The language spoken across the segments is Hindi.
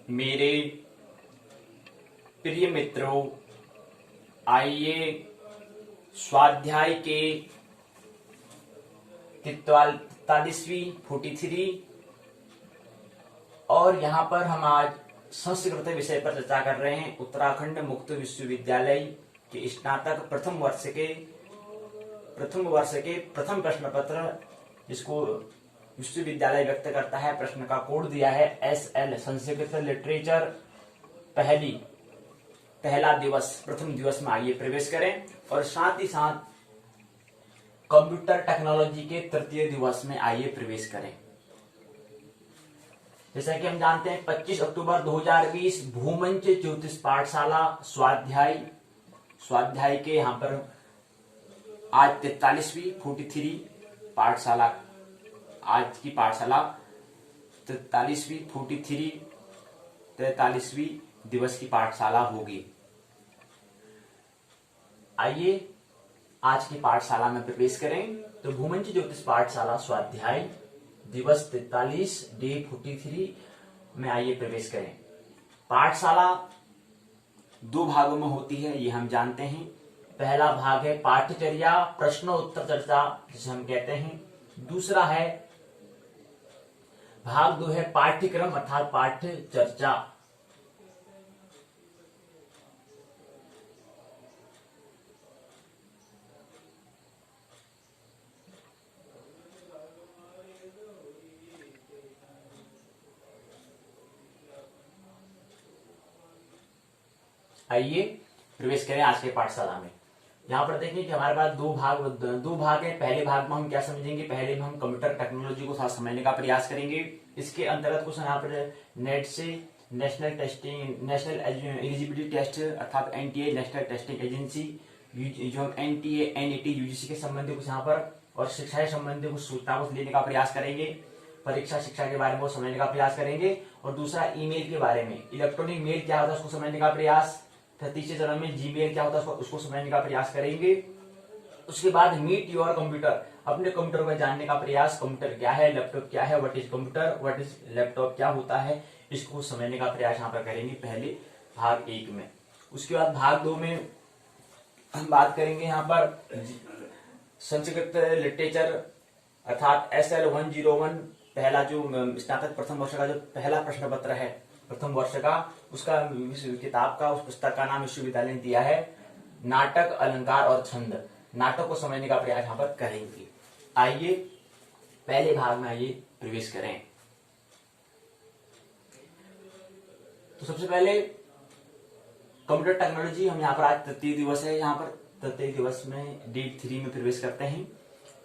मेरे प्रिय मित्रों, आइए स्वाध्याय के 43वीं 43 और यहाँ पर हम आज संस्कृत विषय पर चर्चा कर रहे हैं। उत्तराखंड मुक्त विश्वविद्यालय के स्नातक प्रथम वर्ष के प्रथम प्रश्न पत्र, जिसको विश्वविद्यालय व्यक्त करता है। प्रश्न का कोड दिया है SL संस्कृत लिटरेचर पहला दिवस, प्रथम दिवस में आइए प्रवेश करें। और साथ ही साथ कंप्यूटर टेक्नोलॉजी के तृतीय दिवस में आइए प्रवेश करें। जैसा कि हम जानते हैं 25 अक्टूबर 2020 भूमंच ज्योतिष पाठशाला स्वाध्याय के यहाँ पर आज 43वीं 43 पाठशाला, आज की पाठशाला 43वीं 43वीं दिवस की पाठशाला होगी। आइए आज की पाठशाला में प्रवेश करें। तो भूमंच ज्योतिष पाठशाला स्वाध्याय दिवस 43 डे 43 में आइए प्रवेश करें। पाठशाला 2 भागों में होती है, ये हम जानते हैं। पहला भाग है पाठचर्या प्रश्नोत्तर चर्चा, जिसे हम कहते हैं। दूसरा है भाग 2 है पाठ्यक्रम अर्थात पाठ्य चर्चा। आइए प्रवेश करें आज के पाठशाला में। यहाँ पर देखिए कि हमारे पास दो भाग है। पहले भाग में हम क्या समझेंगे, पहले में हम कंप्यूटर टेक्नोलॉजी को साथ समझने का प्रयास करेंगे। इसके अंतर्गत कुछ यहाँ पर नेट से नेशनल एलिजिबिलिटी टेस्ट अर्थात NTA नेशनल टेस्टिंग एजेंसी, जो NTA NET UGC के संबंधी कुछ यहाँ पर और शिक्षा से संबंधित कुछ सूचना को लेने का प्रयास करेंगे। परीक्षा शिक्षा के बारे में समझने का प्रयास करेंगे। और दूसरा ईमेल के बारे में, इलेक्ट्रॉनिक मेल क्या होता है उसको समझने का प्रयास। फिर तीसरे चरण में जीमेल क्या होता है उसको समझने का प्रयास करेंगे। उसके बाद मीट योर कंप्यूटर, अपने कंप्यूटर को जानने का प्रयास। कंप्यूटर क्या है, लैपटॉप क्या है, what is computer, what is laptop, क्या होता है, इसको समझने का प्रयास यहाँ पर करेंगे पहले भाग 1 में। उसके बाद भाग 2 में हम बात करेंगे यहाँ पर संस्कृत लिटरेचर अर्थात SL 101 पहला जो स्नातक प्रथम वर्ष का जो पहला प्रश्न पत्र है प्रथम वर्ष का, उसका किताब का, उस पुस्तक का नाम विश्वविद्यालय ने दिया है नाटक अलंकार और छंद। नाटक को समझने का प्रयास यहाँ पर करेंगे। आइए पहले भाग में आइए प्रवेश करें। तो सबसे पहले कंप्यूटर टेक्नोलॉजी, हम यहाँ पर आज तृतीय दिवस है, यहाँ पर तृतीय दिवस में डे 3 में प्रवेश करते हैं।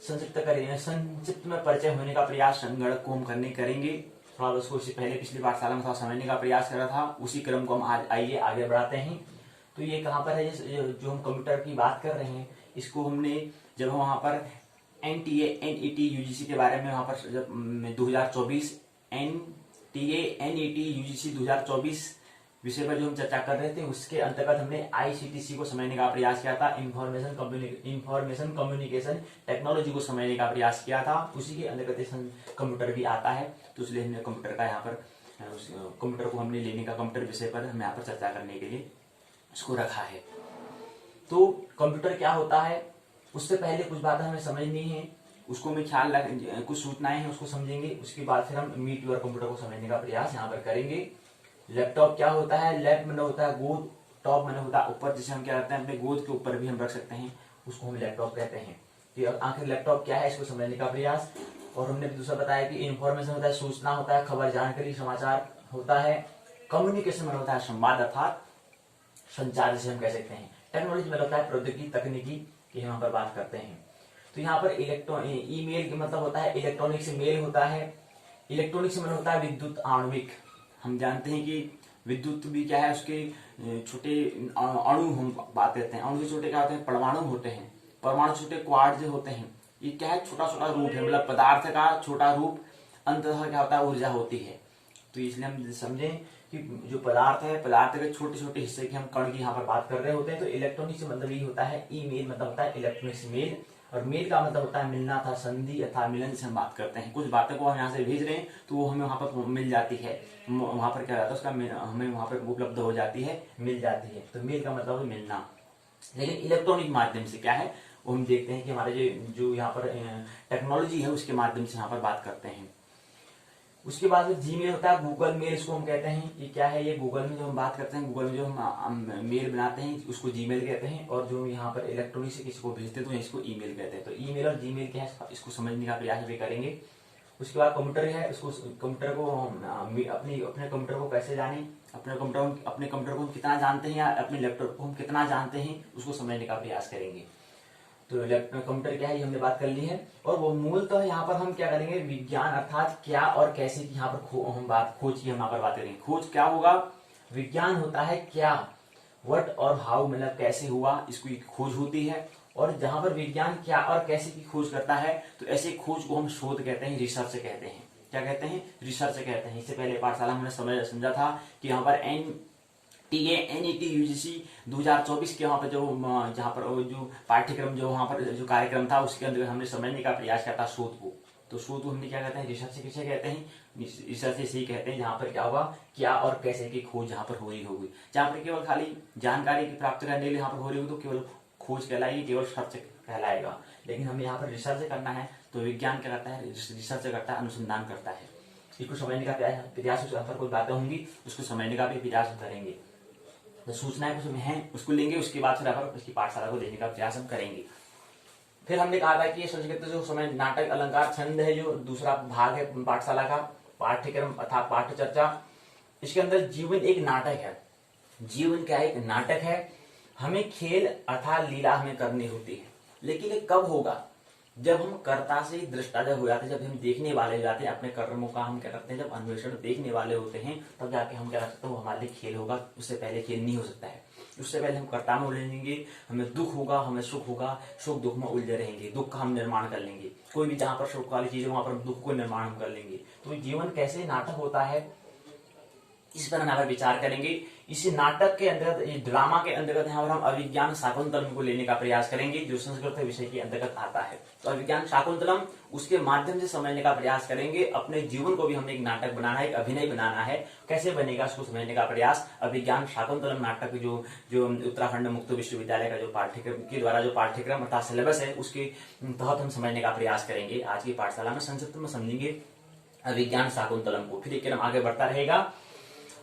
संक्षिप्त में परिचय होने का प्रयास संगणक को हम करेंगे। थोड़ा उसको पहले पिछली पाठशाला में थोड़ा समझने का प्रयास करा था, उसी क्रम को हम आज आइए आगे बढ़ाते हैं। तो ये कहाँ पर है, जो हम कंप्यूटर की बात कर रहे हैं, इसको हमने जब हम वहां पर NTA NET UGC के बारे में वहां पर जब 2024 NTA NET UGC 2024 विषय पर जो हम चर्चा कर रहे थे, उसके अंतर्गत हमने ICTC को समझने का प्रयास किया था, इंफॉर्मेशन कम्युनिकेशन टेक्नोलॉजी को समझने का प्रयास किया था। उसी के अंतर्गत कंप्यूटर भी आता है, तो इसलिए हमने कंप्यूटर का यहाँ पर कंप्यूटर को हमने लेने का कंप्यूटर विषय पर हम यहाँ पर चर्चा करने के लिए इसको रखा है। तो कंप्यूटर क्या होता है, उससे पहले कुछ बातें हमें समझनी है, उसको हमें ख्याल रख, कुछ सूचनाएं हैं उसको समझेंगे। उसके बाद फिर हम मीट योर कंप्यूटर को समझने का प्रयास यहाँ पर करेंगे। लैपटॉप क्या होता है, लैप मैंने होता है गोद, टॉप मैंने होता है ऊपर, जिसे हम क्या करते हैं अपने गोद के ऊपर भी हम रख सकते हैं, उसको हम लैपटॉप कहते हैं। तो आखिर लैपटॉप क्या है, इसको समझने का प्रयास। और हमने दूसरा बताया कि इन्फॉर्मेशन होता है सूचना होता है, खबर जानकारी समाचार होता है। कम्युनिकेशन में होता है संवाद अर्थात संचार, जिसे हम कह सकते हैं। टेक्नोलॉजी में होता है प्रौद्योगिकी तकनीकी की हम यहाँ पर बात करते हैं। तो यहाँ पर ईमेल का मतलब होता है इलेक्ट्रॉनिक से मेल होता है। इलेक्ट्रॉनिक से मतलब होता है विद्युत आणविक। हम जानते हैं कि विद्युत भी क्या है, उसके छोटे अणु हम बात करते हैं। अणु के छोटे क्या होते हैं, परमाणु होते हैं। परमाणु छोटे क्वार्ट्ज होते हैं। ये क्या है, छोटा छोटा रूप है, मतलब पदार्थ का छोटा रूप, अंततः क्या होता है ऊर्जा होती है। तो इसलिए हम समझें कि जो पदार्थ है, पदार्थ के छोटे छोटे हिस्से के हम कण की यहाँ पर बात कर रहे होते हैं। तो इलेक्ट्रॉनिक से मतलब ये होता है ईमेल, मतलब होता है इलेक्ट्रॉनिक से मेल, और मेल का मतलब होता है मिलना था, संधि अथवा मिलन से हम बात करते हैं। कुछ बातों को हम यहाँ से भेज रहे हैं तो वो हमें वहाँ पर मिल जाती है, वहाँ पर क्या रहता है उसका हमें वहाँ पर उपलब्ध हो जाती है, मिल जाती है। तो मेल का मतलब है मिलना। लेकिन इलेक्ट्रॉनिक माध्यम से क्या है वो हम देखते हैं कि हमारे जो यहाँ पर टेक्नोलॉजी है उसके माध्यम से यहाँ पर बात करते हैं। उसके बाद जीमेल होता है, गूगल मेल इसको हम कहते हैं। ये क्या है, ये गूगल में जो हम बात करते हैं, गूगल में जो हम मेल बनाते हैं उसको जीमेल कहते हैं, और जो यहाँ पर इलेक्ट्रॉनिक से किसी को भेजते हैं तो इसको ईमेल कहते हैं। तो ईमेल और जीमेल क्या है इसको समझने का प्रयास भी करेंगे। उसके बाद कंप्यूटर है, उसको कंप्यूटर को अपने कंप्यूटर को कैसे जाने, अपने कंप्यूटर को हम कितना जानते हैं या अपने लैपटॉप को हम कितना जानते हैं उसको समझने का प्रयास करेंगे। तो कंप्यूटर क्या है ये हमने बात कर ली है। और वो मूलतः यहाँ पर हम क्या करेंगे, विज्ञान अर्थात क्या और कैसे की यहाँ पर हम खोज की हम यहाँ पर बात करेंगे। खोज क्या होगा, विज्ञान होता है क्या, व्हाट और हाउ मतलब कैसे हुआ, इसको खोज होती है। और जहां पर विज्ञान क्या और कैसे की खोज करता है तो ऐसे खोज को हम शोध कहते हैं, रिसर्च कहते हैं। क्या कहते हैं, रिसर्च कहते हैं। इससे पहले पाठशाला हमने समझा था कि यहाँ पर NET UGC 2024 के वहाँ पर जहाँ पर जो पाठ्यक्रम जो वहाँ पर जो कार्यक्रम था उसके अंदर हमने समझने का प्रयास किया था शोध को। तो शोध को हमने क्या कहते हैं, रिसर्च किसे कहते हैं, रिसर्च इसे ही कहते हैं जहाँ पर क्या होगा, क्या और कैसे की खोज जहाँ पर हो रही होगी। जहाँ पर केवल खाली जानकारी की प्राप्त करने के लिए यहाँ पर हो रही होगी तो केवल खोज कहलाएगी, केवल सर्च कहलाएगा। लेकिन हमें यहाँ पर रिसर्च करना है तो विज्ञान क्या करता है, रिसर्च करता है, अनुसंधान करता है। इसको समझने का प्रयास यहाँ पर कोई बातें होंगी उसको समझने का भी प्रयास करेंगे। तो सूचनाएं कुछ है उसको लेंगे, उसके बाद फिर अपन उसकी पाठशाला को देने का प्रयास हम करेंगे। फिर हमने कहा था कि संस्कृत जो समय नाटक अलंकार छंद है जो दूसरा भाग है पाठशाला का, पाठ्यक्रम अर्थात पाठ्य चर्चा। इसके अंदर जीवन एक नाटक है। जीवन क्या है, एक नाटक है। हमें खेल अर्थात लीला हमें करनी होती है, लेकिन ये कब होगा, जब हम कर्ता से दृष्टा जब हो जाते हैं, जब हम देखने वाले हो जाते हैं अपने कर्मों का, हम क्या करते हैं जब अन्वेषण देखने वाले होते हैं तब जाके हम क्या कर सकते हैं, वो हमारे लिए खेल होगा। उससे पहले खेल नहीं हो सकता है। उससे पहले हम कर्ता में उलझेंगे, हमें दुख होगा, हमें सुख होगा, सुख दुख में उलझे रहेंगे, दुख का हम निर्माण कर लेंगे। कोई भी जहां पर सुख वाली चीज है वहां पर दुख को निर्माण हम कर लेंगे। तो जीवन कैसे नाटक होता है इस पर हम यहाँ पर विचार करेंगे। इसी नाटक के अंतर्गत, ड्रामा के अंतर्गत यहाँ पर हम अभिज्ञान शाकुंतलम को लेने का प्रयास करेंगे जो संस्कृत विषय के अंतर्गत आता है। तो अभिज्ञान शाकुंतलम उसके माध्यम से समझने का प्रयास करेंगे। अपने जीवन को भी हमें एक नाटक बनाना है, एक अभिनय बनाना है। कैसे बनेगा उसको समझने का प्रयास अभिज्ञान शाकुंतलम नाटक जो उत्तराखंड मुक्त विश्वविद्यालय का जो पाठ्यक्रम के द्वारा जो पाठ्यक्रम अर्थात सिलेबस है उसके तहत हम समझने का प्रयास करेंगे। आज की पाठशाला में संक्षिप्त में समझेंगे अभिज्ञान शाकुंतलम को, फिर एक क्रम आगे बढ़ता रहेगा।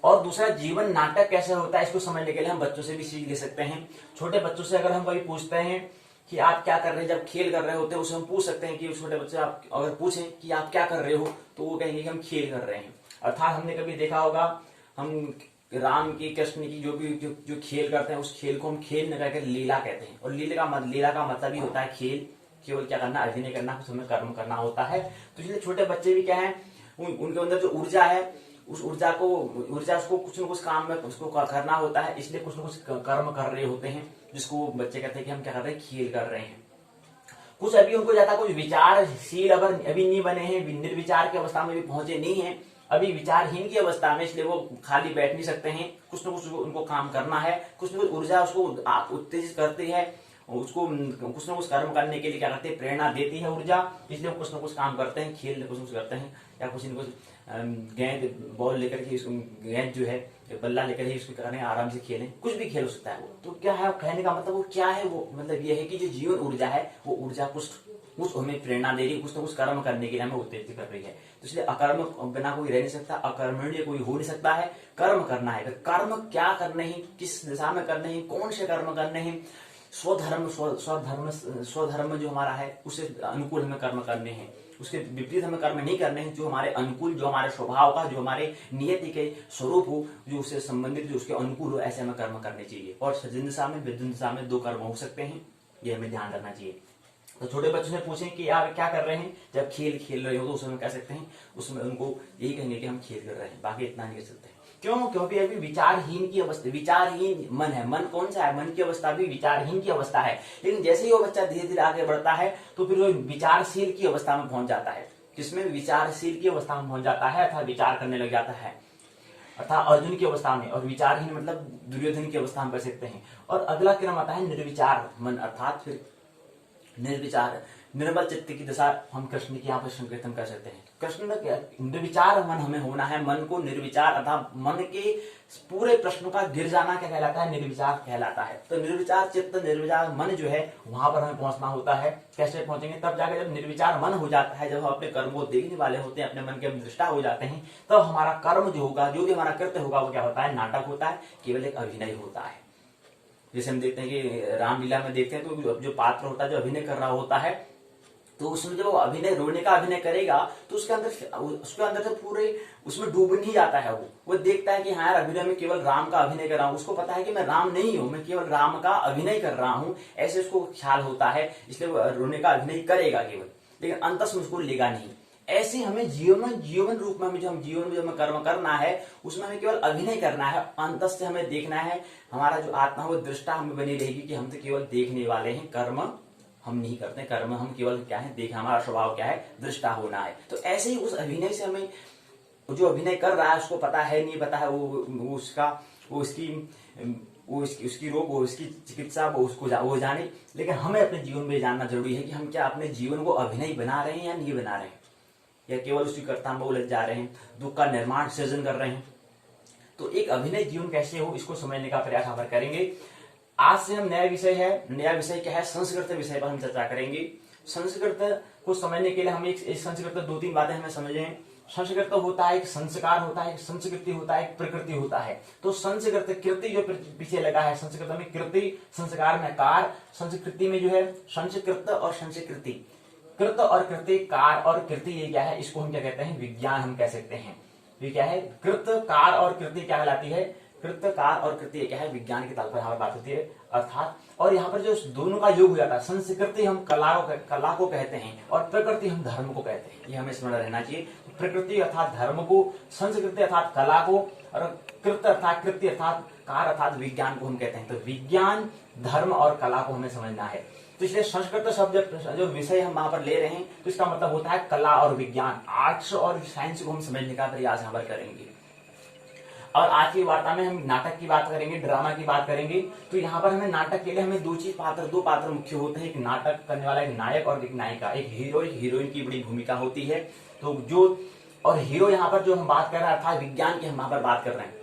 और दूसरा जीवन नाटक कैसे होता है इसको समझने के लिए हम बच्चों से भी सीख ले सकते हैं। छोटे बच्चों से अगर हम कभी पूछते हैं कि आप क्या कर रहे हैं, जब खेल कर रहे होते हैं उसे हम पूछ सकते हैं कि छोटे बच्चे आप अगर पूछें कि आप क्या कर रहे हो तो वो कहेंगे कि हम खेल कर रहे हैं। अर्थात हमने कभी देखा होगा हम राम की कृष्ण की जो खेल करते हैं उस खेल को हम खेल न कहकर लीला कहते हैं। और लीला का मतलब ही होता है खेल, केवल क्या करना, अभिनय करना, कुछ हमें कर्म करना होता है। तो इसलिए छोटे बच्चे भी क्या है, उनके अंदर जो ऊर्जा है उस ऊर्जा उसको कुछ न कुछ काम में उसको करना होता है, इसलिए कुछ न कुछ कर्म कर रहे होते हैं जिसको बच्चे कहते हैं कि हम क्या कर रहे हैं, खेल कर रहे हैं। कुछ अभी उनको ज्यादा कुछ विचारशील अभी नहीं बने हैं, निर्विचार की अवस्था में भी पहुंचे नहीं है, अभी विचारहीन की अवस्था में, इसलिए वो खाली बैठ नहीं सकते हैं। कुछ न कुछ उनको काम करना है, कुछ न कुछ ऊर्जा उसको उत्तेजित करती है, उसको कुछ न कुछ कर्म करने के लिए क्या करते हैं, प्रेरणा देती है ऊर्जा, इसलिए कुछ न कुछ काम करते हैं, खेल कुछ न कुछ करते हैं, या कुछ न कुछ गेंद बॉल लेकर के गेंद जो है बल्ला लेकर ही उसको करें, आराम से खेलें, कुछ भी खेल हो सकता है वो। तो क्या है कहने का मतलब वो क्या है, वो मतलब ये है कि जो जीवन ऊर्जा है वो ऊर्जा कुछ हमें प्रेरणा दे रही है, कुछ न कुछ कर्म करने के लिए हमें उत्तेजित कर रही है। तो इसलिए अकर्म बिना कोई रह नहीं सकता, अकर्मण्य कोई हो नहीं सकता है, कर्म करना है। कर्म क्या करने हैं, किस दिशा में करने हैं, कौन से कर्म करने हैं, स्वधर्म जो हमारा है उसे अनुकूल हमें कर्म करने हैं, उसके विपरीत हमें कर्म नहीं करने हैं। जो हमारे अनुकूल, जो हमारे स्वभाव का, जो हमारे नियति के स्वरूप हो, जो उससे संबंधित, जो उसके अनुकूल हो, ऐसे हमें कर्म करने चाहिए। और सज्जन दिशा में विद्युत दिशा में 2 कर्म हो सकते हैं, ये हमें ध्यान रखना चाहिए। तो छोटे बच्चों से पूछें कि आप क्या कर रहे हैं, जब खेल रहे हो तो उसमें कह सकते हैं, उसमें उनको यही कहेंगे कि हम खेल कर रहे हैं, बाकी इतना नहीं कर सकते। क्यों? क्योंकि अभी विचारहीन की अवस्था, विचारहीन मन है। मन कौन सा है? मन की अवस्था भी विचारहीन की अवस्था है। लेकिन जैसे ही वो बच्चा धीरे धीरे आगे बढ़ता है तो फिर वो विचारशील की अवस्था में पहुंच जाता है। किसमें? विचारशील की अवस्था में पहुंच जाता है, अर्थात विचार करने लग जाता है। अर्थात अर्जुन की अवस्था में, और विचारहीन मतलब दुर्योधन की अवस्था में कर सकते हैं। और अगला क्रम आता है निर्विचार मन, अर्थात फिर निर्विचार निर्मल चित्त की दशा हम कृष्ण की यहाँ पर संकीर्तन कर सकते हैं। कृष्ण का निर्विचार मन हमें होना है, मन को निर्विचार अर्थात मन के पूरे प्रश्नों का गिर जाना क्या कहलाता है, निर्विचार कहलाता है। तो निर्विचार चित्त निर्विचार मन जो है वहां पर हमें पहुंचना होता है। कैसे पहुंचेंगे, तब जाकर जब निर्विचार मन हो जाता है, जब हम अपने कर्म को देखने वाले होते हैं, अपने मन के दृष्टा हो जाते हैं, तब हमारा कर्म जो होगा, जो भी हमारा कृत्य होगा वो क्या होता है, नाटक होता है, केवल एक अभिनय होता है। जैसे हम देखते हैं कि रामलीला में देखते हैं तो जो पात्र होता है, जो अभिनय कर रहा होता है, तो उसमें जब वो अभिनय रोने का अभिनय करेगा तो उसके अंदर से पूरे उसमें डूब नहीं जाता है। वो देखता है कि हाँ यार, अभिनय में केवल राम का अभिनय कर रहा हूँ, उसको पता है कि मैं राम नहीं हूं, मैं केवल राम का अभिनय कर रहा हूँ, ऐसे उसको ख्याल होता है, इसलिए वो रोने का अभिनय करेगा केवल, लेकिन अंतस में उसको लेगा नहीं। ऐसे हमें जीवन रूप में हमें जो हम जीवन में जो हमें कर्म करना है उसमें हमें केवल अभिनय करना है, अंतस से हमें देखना है। हमारा जो आत्मा वो दृष्टा हमें बनी रहेगी कि हम तो केवल देखने वाले हैं, कर्म हम नहीं करते, कर्म हम केवल क्या है, देख, हमारा स्वभाव क्या है, दृष्टा होना है। तो ऐसे ही उस अभिनय से हमें, जो अभिनय कर रहा है उसको पता है नहीं पता है, उसकी रोग, वो उसकी चिकित्सा वो जाने, लेकिन हमें अपने जीवन में जानना जरूरी है कि हम क्या अपने जीवन को अभिनय बना रहे हैं या नहीं बना रहे हैं, या केवल उसकी कर्ता में उलझ जा रहे हैं, दुख का निर्माण सृजन कर रहे हैं। तो एक अभिनय जीवन कैसे हो, इसको समझने का प्रयास हम करेंगे। आज से हम नया विषय क्या है, संस्कृत विषय पर हम चर्चा करेंगे। संस्कृत को समझने के लिए हम एक संस्कृत 2-3 बातें हमें समझें। संस्कृत होता है एक संस्कार होता है, एक संस्कृति होता है, एक प्रकृति होता है। तो संस्कृत कृति जो पीछे लगा है, संस्कृत में कृति, संस्कार में कार, संस्कृति में जो है संस्कृत और संस्कृति, कृत और कृति, कार और कृति, ये क्या है, इसको हम क्या कहते हैं, विज्ञान हम कह सकते हैं। ये क्या है, कृत कार और कृति क्या कहलाती है, कृत कार और कृति क्या है, विज्ञान के ताल पर यहाँ पर बात होती है। अर्थात और यहाँ पर जो दोनों का योग हो जाता है, संस्कृति हम कला को कहते हैं और प्रकृति हम धर्म को कहते हैं, ये हमें स्मरण रहना चाहिए। प्रकृति अर्थात धर्म को, संस्कृति अर्थात कला को, और कृत अर्थात कृति अर्थात कार अर्थात विज्ञान को हम कहते हैं। तो विज्ञान, धर्म और कला को हमें समझना है। तो इसलिए संस्कृत शब्द जो विषय हम वहां पर ले रहे हैं, तो इसका मतलब होता है कला और विज्ञान, आर्ट्स और साइंस को हम समझने का प्रयास यहाँ पर करेंगे। और आज की वार्ता में हम नाटक की बात करेंगे, ड्रामा की बात करेंगे। तो यहाँ पर हमें नाटक के लिए हमें दो पात्र मुख्य होते हैं, एक नाटक करने वाला एक नायक और एक नायिका, एक हीरो एक हीरोइन की बड़ी भूमिका होती है। तो जो और हीरो यहाँ पर जो हम बात कर रहे हैं अर्थात विज्ञान की हम यहाँ पर बात कर रहे हैं,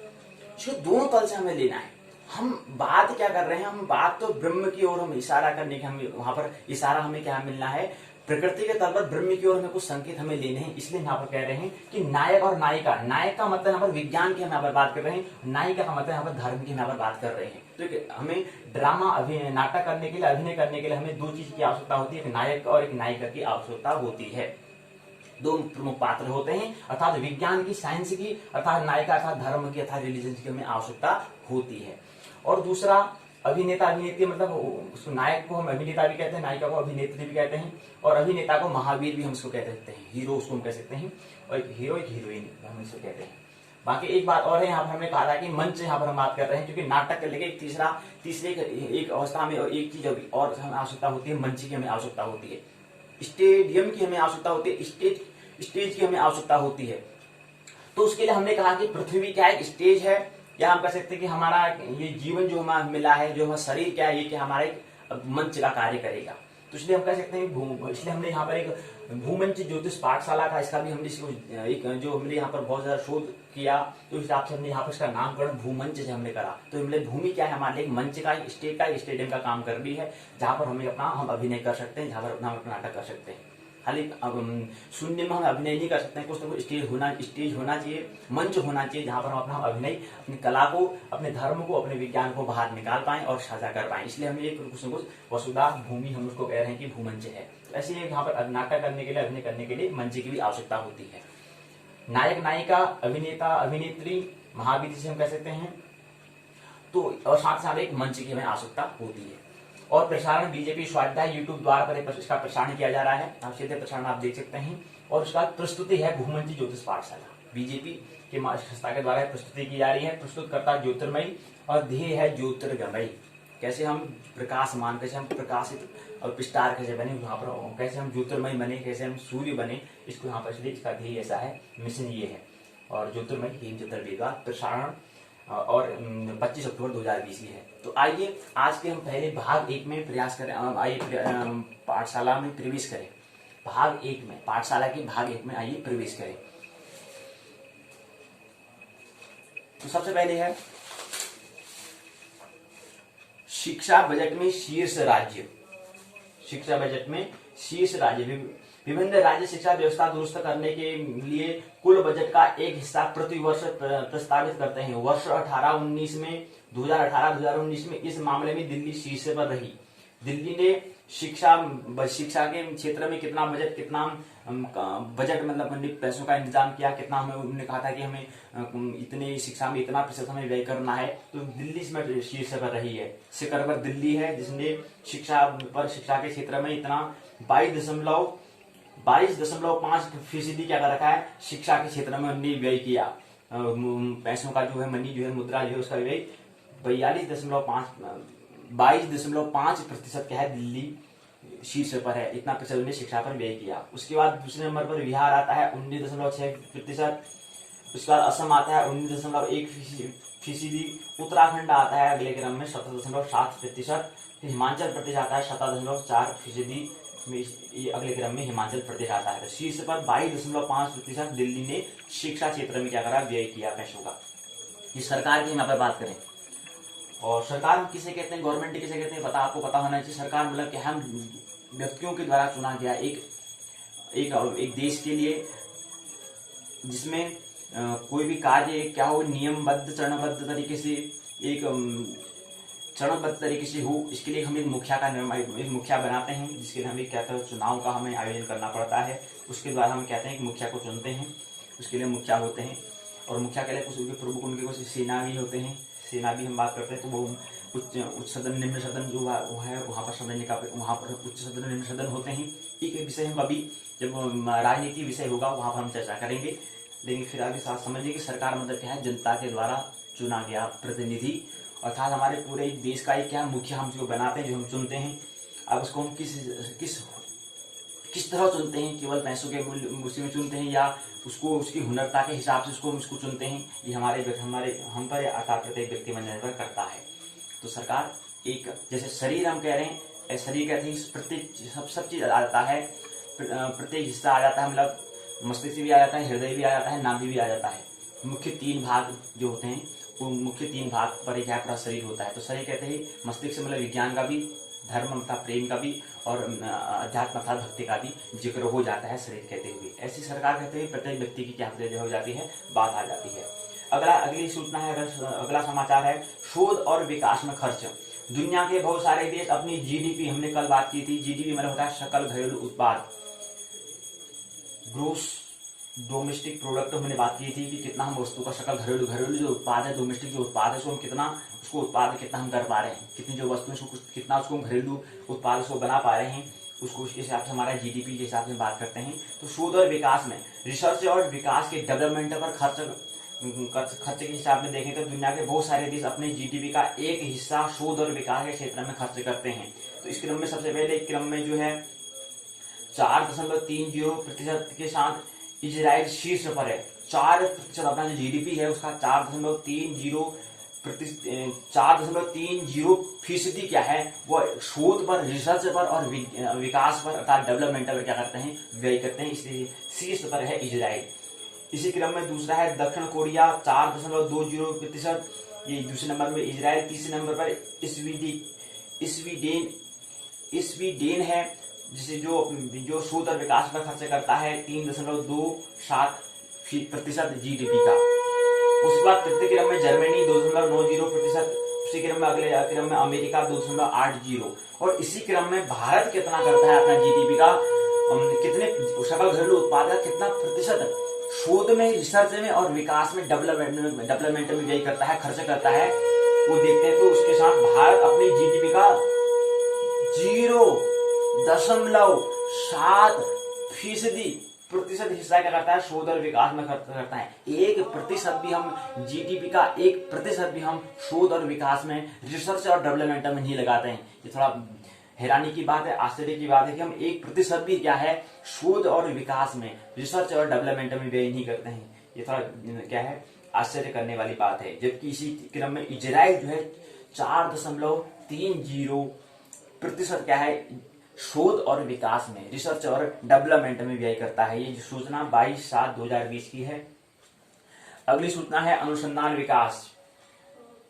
इसको दोनों तल से हमें लेना है। हम बात क्या कर रहे हैं, हम बात तो ब्रह्म की ओर हम इशारा करने के, हम वहां पर इशारा हमें क्या मिलना है, प्रकृति के तल पर ब्रह्म की ओर हमें कुछ संकेत हमें लेने हैं। इसलिए यहाँ पर कह रहे हैं कि नायक और नायिका, नायक का मतलब यहाँ पर विज्ञान की हम यहाँ पर बात कर रहे हैं, नायिका का मतलब यहाँ पर धर्म की हम यहाँ पर बात कर रहे हैं। तो हमें ड्रामा नाटक करने के लिए, अभिनय करने के लिए हमें दो चीज की आवश्यकता होती है, एक नायक और एक नायिका की आवश्यकता होती है। दो प्रमुख पात्र होते हैं, अर्थात विज्ञान की, साइंस की, अर्थात नायिका अर्थात धर्म की अर्थात रिलीजन की हमें आवश्यकता होती है। और दूसरा अभिनेता अभिनेत्री, मतलब उसको नायक को हम अभिनेता भी कहते हैं, नायिका को अभिनेत्री भी कहते हैं, और अभिनेता को महावीर भी हम उसको कह सकते हैं, हीरो उसको हम कह सकते हैं, और एक हीरो एक हीरोइन हम इसको कहते हैं। बाकी एक बात और है, यहाँ पर हमने कहा था कि मंच यहाँ पर हम बात कर रहे हैं, क्योंकि नाटक के लिए तीसरे एक अवस्था में एक चीज और हमें आवश्यकता होती है, मंच की हमें आवश्यकता होती है, स्टेडियम की हमें आवश्यकता होती है, स्टेज की हमें आवश्यकता होती है। तो उसके लिए हमने कहा कि पृथ्वी क्या एक स्टेज है, या हम कह सकते हैं कि हमारा ये जीवन जो हमें मिला है, जो हमारा शरीर क्या है, ये कि हमारा एक मंच का कार्य करेगा। तो इसलिए हम कह सकते हैं, इसलिए हमने यहाँ पर एक भूमंच ज्योतिष पाठशाला का, इसका भी हमने एक जो हमने यहाँ पर बहुत ज्यादा शोध किया, तो इस हिसाब से हमने यहाँ पर इसका नामकरण भूमंच से हमने करा। तो हमने भूमि क्या है, हमारे एक मंच का, एक स्टेज का, एक स्टेडियम का काम कर रही है, जहाँ पर हमें हम अभिनय कर सकते हैं, जहाँ पर अपना नाटक कर सकते हैं। खाली शून्य में हम अभिनय नहीं कर सकते हैं, कुछ ना कुछ स्टेज होना चाहिए, मंच होना चाहिए, जहां पर हम अपना अभिनय, अपनी कला को, अपने धर्म को, अपने विज्ञान को बाहर निकाल पाएं और साझा कर पाएं। इसलिए हम ये कुछ न कुछ वसुधा भूमि हम उसको कह रहे हैं कि भूमंच है। ऐसे यहाँ पर नाटक करने के लिए, अभिनय करने के लिए मंच की भी आवश्यकता होती है। नायक नायिका, अभिनेता अभिनेत्री, महावीर जिसे हम कह सकते हैं, तो और साथ साथ एक मंच की हमें आवश्यकता होती है। और प्रसारण बीजेपी स्वाध्याय यूट्यूब द्वारा पर इसका प्रसारण किया जा रहा है, आप सीधे प्रसारण आप देख सकते हैं। और उसका प्रस्तुति है भूमंच ज्योतिष पाठशाला, बीजेपी के संस्था के द्वारा प्रस्तुति की जा रही है। प्रस्तुतकर्ता ज्योतिर्मयी और ध्येय है ज्योतिर्गमयी। कैसे हम प्रकाशमान, कैसे हम प्रकाशित और स्टार कैसे बने, वहां पर कैसे हम ज्योतिर्मय बने, कैसे हम सूर्य बने, इसको यहाँ पर इसका ध्येय ऐसा है, मिशन ये है। और ज्योतिर्मय हेम चतुर्वेद प्रसारण और 25 अक्टूबर 2020 की है। तो आइए आज के हम पहले भाग 1 में प्रयास करें, आइए पाठशाला में प्रवेश करें। भाग 1 में, पाठशाला के भाग 1 में आइए प्रवेश करें। तो सबसे पहले है शिक्षा बजट में शीर्ष राज्य। शिक्षा बजट में शीर्ष राज्य, विभिन्न राज्य शिक्षा व्यवस्था दुरुस्त करने के लिए कुल बजट का एक हिस्सा प्रति वर्ष प्रस्तावित करते हैं। वर्ष 18-19 में 2018-2019 में इस मामले में दिल्ली शीर्ष पर रही। दिल्ली ने शिक्षा के क्षेत्र में कितना बजट मतलब पैसों का इंतजाम किया, कितना हमें उन्होंने कहा था कि हमें इतने शिक्षा में इतना प्रतिशत हमें व्यय करना है, तो दिल्ली इसमें शीर्ष पर रही है। शिखर पर दिल्ली है जिसने शिक्षा के क्षेत्र में इतना 22.5% क्या कर रखा है, शिक्षा के क्षेत्र में उन्होंने व्यय किया। पैसों का जो है मनी जो है मुद्रा जो है उसका व्यय 22.5% क्या है, दिल्ली शीर्ष पर है, इतना प्रतिशत उन्होंने शिक्षा पर व्यय किया। उसके बाद दूसरे नंबर पर बिहार आता है 19.6%। उसके बाद असम आता है 19.1%। उत्तराखंड आता है अगले क्रम में 17.7%। हिमाचल प्रदेश आता है 17.4%। ये अगले क्रम में हिमाचल प्रदेश आता है। तो शीर्ष पर 22.5% दिल्ली ने शिक्षा क्षेत्र में क्या करा, व्यय किया पैसों का। ये सरकार की यहाँ पर बात करें, और सरकार हम किसे कहते हैं, गवर्नमेंट किसे कहते हैं, आपको पता होना चाहिए। सरकार मतलब कि हम व्यक्तियों के द्वारा चुना गया एक देश के लिए, जिसमें कोई भी कार्य क्या हो, नियमबद्ध चरणबद्ध तरीके से हो। इसके लिए हम एक मुखिया बनाते हैं, जिसके लिए हमें क्या कहते हैं, चुनाव का हमें आयोजन करना पड़ता है। उसके द्वारा हम कहते हैं कि मुखिया को चुनते हैं, उसके लिए मुखिया होते हैं। और मुखिया के लिए कुछ प्रमुख उनके कुछ सेना भी होते हैं, सेना भी हम बात करते हैं। तो वो उच्च सदन निम्न सदन जो है वहाँ पर उच्च सदन निम्न सदन होते हैं। एक विषय हम अभी जब राजनीति विषय होगा वहां पर हम चर्चा करेंगे, लेकिन फिर अभी साथ समझिए कि सरकार मतलब क्या है, जनता के द्वारा चुना गया प्रतिनिधि, अर्थात हमारे पूरे देश का एक क्या मुखिया हम जो बनाते हैं, जो हम चुनते हैं। अब उसको हम किस तरह चुनते हैं, केवल पैसों के मूल्य में चुनते हैं या उसको उसकी हुनरता के हिसाब से उसको चुनते हैं, ये हम पर अर्थात प्रत्येक व्यक्ति पर निर्भर करता है। तो सरकार एक, जैसे शरीर हम कह रहे हैं, शरीर कहते हैं प्रत्येक सब चीज आ जाता है, प्रत्येक हिस्सा आ जाता है, मतलब मस्तिष्क भी आ जाता है, हृदय भी आ जाता है, नाभि भी आ जाता है। मुख्य 3 भाग जो होते हैं, वो मुख्य 3 भाग पर एक पूरा शरीर होता है। तो शरीर कहते हैं मस्तिष्क मतलब विज्ञान का भी, धर्म तथा प्रेम का भी, और अध्यात्म तथा भक्ति का भी जिक्र हो जाता है शरीर कहते हुए। ऐसी सरकार कहते हुए प्रत्येक व्यक्ति की क्या हो जाती है, बात आ जाती है। अगली सूचना है, अगला समाचार है शोध और विकास में खर्च। दुनिया के बहुत सारे देश अपनी जीडीपी, हमने कल बात की थी, जीडीपी मतलब होता है सकल घरेलू उत्पाद, ग्रोस डोमेस्टिक प्रोडक्ट। हमने बात की थी कि कितना हम वस्तु का सकल घरेलू जो उत्पाद है, डोमेस्टिक जो उत्पाद है, उसको हम उत्पाद कितना हम कर पा रहे हैं, कितनी जो वस्तु कितना उसको हम घरेलू उत्पाद उसको बना पा रहे हैं, उसको उसके हिसाब से हमारा जीडीपी के हिसाब से बात करते हैं। तो शोध और विकास में, रिसर्च और विकास के डेवलपमेंट पर खर्च के हिसाब में देखें तो दुनिया के बहुत सारे देश अपने जीडीपी का एक हिस्सा शोध और विकास के क्षेत्र में खर्च करते हैं। तो इस क्रम में सबसे पहले क्रम में जो है 4.30% के साथ इजराइल शीर्ष पर है। 4% अपना जो जीडीपी है उसका 4.30% क्या है, वो शोध पर, रिसर्च पर और विकास पर अर्थात डेवलपमेंट पर क्या करते हैं, व्यय करते हैं, इसलिए शीर्ष पर है इजराइल। इसी क्रम में दूसरा है दक्षिण कोरिया 4.20%, ये दूसरे नंबर पर इजराइल। तीसरे नंबर पर स्वीडेन है, जिसे जो शोध और विकास पर खर्च करता है 3.27% जीडीपी का। उसके बाद तृतीय क्रम में जर्मनी 2.90%, उसी क्रम में अगले क्रम में अमेरिका 2.80, और इसी क्रम में भारत कितना करता है अपना जीडीपी का, कितने सकल घरेलू उत्पाद का कितना प्रतिशत शोध में, रिसर्च में और विकास में, डेवलपमेंट में व्यय करता है, खर्च करता है, वो देखते हैं। तो उसके साथ भारत अपनी जीडीपी का 0.7% हिस्सा क्या करता है, शोध और विकास में खर्च करता है। 1% भी हम जीडीपी का 1% भी हम शोध और विकास में, रिसर्च और डेवलपमेंट में नहीं लगाते हैं। ये थोड़ा हैरानी की बात है, आश्चर्य की बात है कि हम 1% भी क्या है शोध और विकास में, रिसर्च और डेवलपमेंट में व्यय नहीं करते हैं। ये थोड़ा क्या है, आश्चर्य करने वाली बात है। जबकि इसी क्रम में इजराइल जो है 4.30% क्या है शोध और विकास में, रिसर्च और डेवलपमेंट में व्यय करता है। ये सूचना 22/7/2020 की है। अगली सूचना है अनुसंधान विकास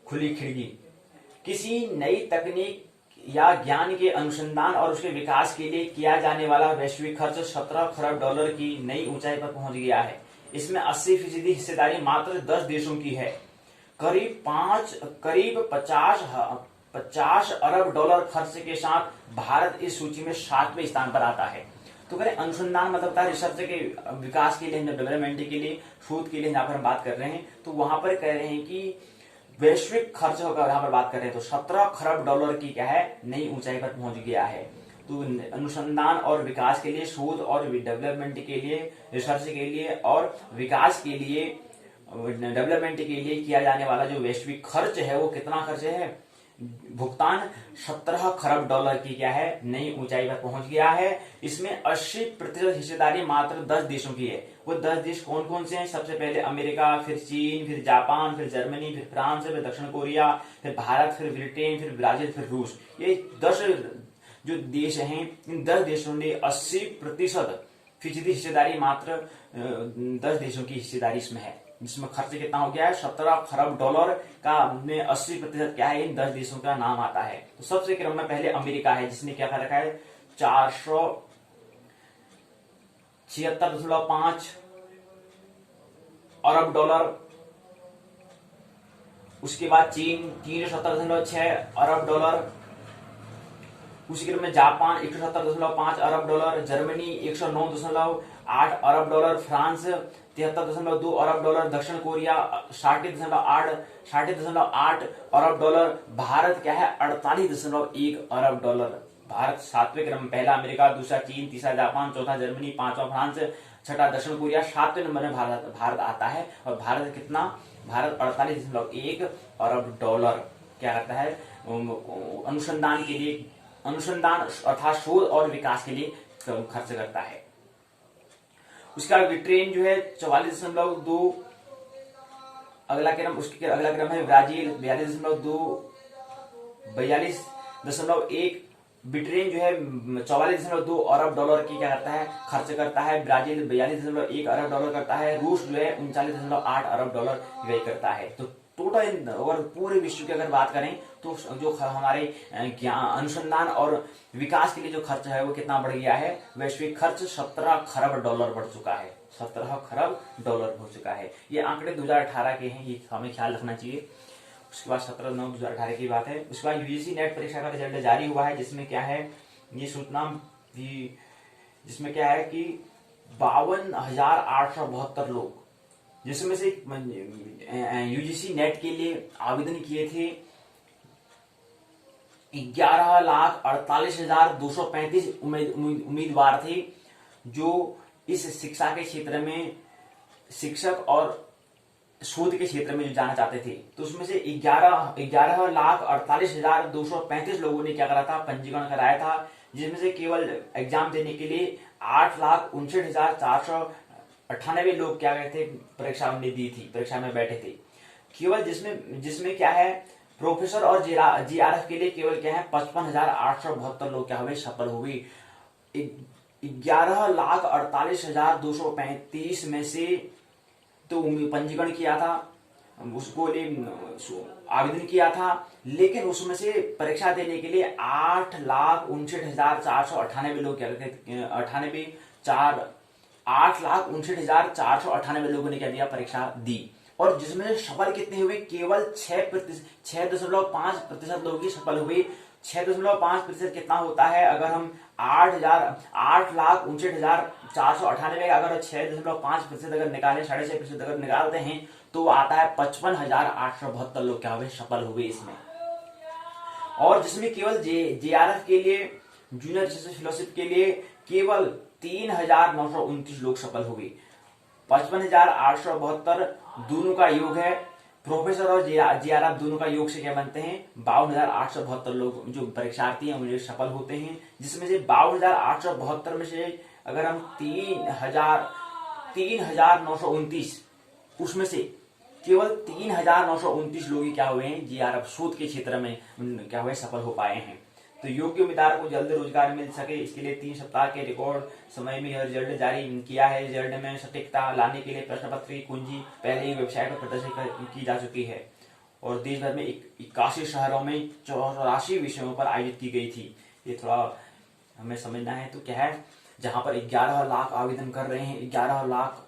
खुली खिड़की। किसी नई तकनीक या ज्ञान के अनुसंधान और उसके विकास के लिए किया जाने वाला वैश्विक खर्च 17 खरब डॉलर की नई ऊंचाई पर पहुंच गया है। इसमें 80% हिस्सेदारी मात्र 10 देशों की है। करीब 50 अरब डॉलर खर्च के साथ भारत इस सूची में 7वें स्थान पर आता है। तो करें अनुसंधान मतलब रिसर्च के विकास के लिए, डेवलपमेंट के लिए, शोध के लिए जहां पर हम बात कर रहे हैं, तो वहां पर कह रहे हैं कि वैश्विक खर्च होकर यहां पर बात कर रहे हैं तो 17 खरब डॉलर की क्या है नई ऊंचाई पर पहुंच गया है। तो अनुसंधान और विकास के लिए, शोध और डेवलपमेंट के लिए, रिसर्च के लिए और विकास के लिए, डेवलपमेंट के लिए किया जाने वाला जो वैश्विक खर्च है वो कितना खर्च है, भुगतान 17 खरब डॉलर की क्या है नई ऊंचाई पर पहुंच गया है। इसमें 80% हिस्सेदारी मात्र 10 देशों की है। वो 10 देश कौन कौन से हैं? सबसे पहले अमेरिका, फिर चीन, फिर जापान, फिर जर्मनी, फिर फ्रांस, फिर दक्षिण कोरिया, फिर भारत, फिर ब्रिटेन, फिर ब्राजील, फिर रूस। ये 10 जो देश हैं, इन 10 देशों ने 80% हिस्सेदारी मात्र 10 देशों की हिस्सेदारी इसमें है, जिसमें खर्च कितना हो गया है 17 खरब डॉलर का, में 80% क्या है इन 10 देशों का नाम आता है। तो सबसे क्रम में पहले अमेरिका है, जिसने क्या कर रखा है 476.5 अरब डॉलर। उसके बाद चीन 370.6 अरब डॉलर। उसी क्रम में जापान 170.5 अरब डॉलर, जर्मनी 109.8 अरब डॉलर, फ्रांस 73.2 अरब डॉलर, दक्षिण कोरिया 60.8 अरब डॉलर, भारत क्या है 48.1 अरब डॉलर। भारत 7वें क्रम में, पहला अमेरिका, दूसरा चीन, तीसरा जापान, चौथा जर्मनी, 5वां फ्रांस, छठा दक्षिण कोरिया, 7वें नंबर में भारत आता है। और भारत कितना, भारत 48.1 अरब डॉलर क्या करता है अनुसंधान के लिए, अनुसंधान अर्थात शोध और विकास के लिए खर्च करता है। उसका ट्रेन जो है 44.2, अगला क्रम, उसके अगला क्रम है ब्राजील 42.2, 42.1। ब्रिटेन जो है 44.2 अरब डॉलर की क्या करता है खर्च करता है। ब्राजील 42.1 अरब डॉलर करता है। रूस जो है 39.8 अरब डॉलर व्यय करता है। तो टोटल और पूरे विश्व की अगर बात करें तो जो हमारे अनुसंधान और विकास के लिए जो खर्च है वो कितना बढ़ गया है, वैश्विक खर्च 17 खरब डॉलर बढ़ चुका है, 17 खरब डॉलर हो चुका है। ये आंकड़े 2018 के हैं, ये हमें ख्याल रखना चाहिए। उसके बाद 17/9/2018 की बात है। उसके बाद यूजीसी नेट परीक्षा का रिजल्ट जारी हुआ है, जिसमें क्या है ये सूचना भी, जिसमें क्या है कि 52,872 लोग, जिसमें से यूजीसी नेट के लिए आवेदन किए थे 11,48,235 उम्मीदवार थे, जो इस शिक्षा के क्षेत्र में, शिक्षक और शोध के क्षेत्र में जो जाना चाहते थे। तो उसमें से 11,48,235 लोगों ने क्या करा था, पंजीकरण कराया था, जिसमें से केवल एग्जाम देने के लिए 8,59,498 लोग क्या गए थे, परीक्षा उन्हें दी थी, परीक्षा में बैठे थे। केवल जिसमें क्या है प्रोफेसर और जीआरएफ के लिए केवल क्या है 55,872 लोग क्या हुए, सफल हुए। 11,48,235 में से तो पंजीकरण किया था, उसको आवेदन किया था, लेकिन उसमें से परीक्षा देने के लिए 8,59,498 लोग क्या करते, 8,59,498 लोगों ने क्या दिया, परीक्षा दी। और जिसमें सफल कितने हुए, केवल 6.5% लोग ही सफल हुए। 6.5% कितना होता है, अगर हम 8,59,498 अगर 6.5% अगर निकाले, 6.5% अगर निकालते हैं तो आता है 55,872 लोग क्या हुए, सफल हुए इसमें। और जिसमें केवल जेआरएफ के लिए, जूनियर रिसर्च फेलोशिप के लिए केवल 3,929 लोग सफल हुए। 55,872 दोनों का योग है, प्रोफेसर और जीआरएफ दोनों का योग से क्या बनते हैं, 52,872 लोग जो परीक्षार्थी हैं मुझे सफल होते हैं। जिसमें से 52,872 में से अगर हम 3,929 उसमें से केवल 3,929 लोग ही क्या हुए हैं, जीआरएफ शोध के क्षेत्र में क्या हुए, सफल हो पाए हैं। तो योग्य उम्मीदवार को जल्द रोजगार मिल सके, इसके लिए 3 सप्ताह के रिकॉर्ड समय में यह रिजल्ट जारी किया है। रिजल्ट में सटीकता लाने के लिए प्रश्न पत्र की कुंजी पहले ही वेबसाइट पर प्रदर्शित की जा चुकी है और देश भर में 81 शहरों में 84 विषयों पर आयोजित की गई थी। ये थोड़ा हमें समझना है। तो क्या है, जहां पर 11 लाख आवेदन कर रहे हैं, 11 लाख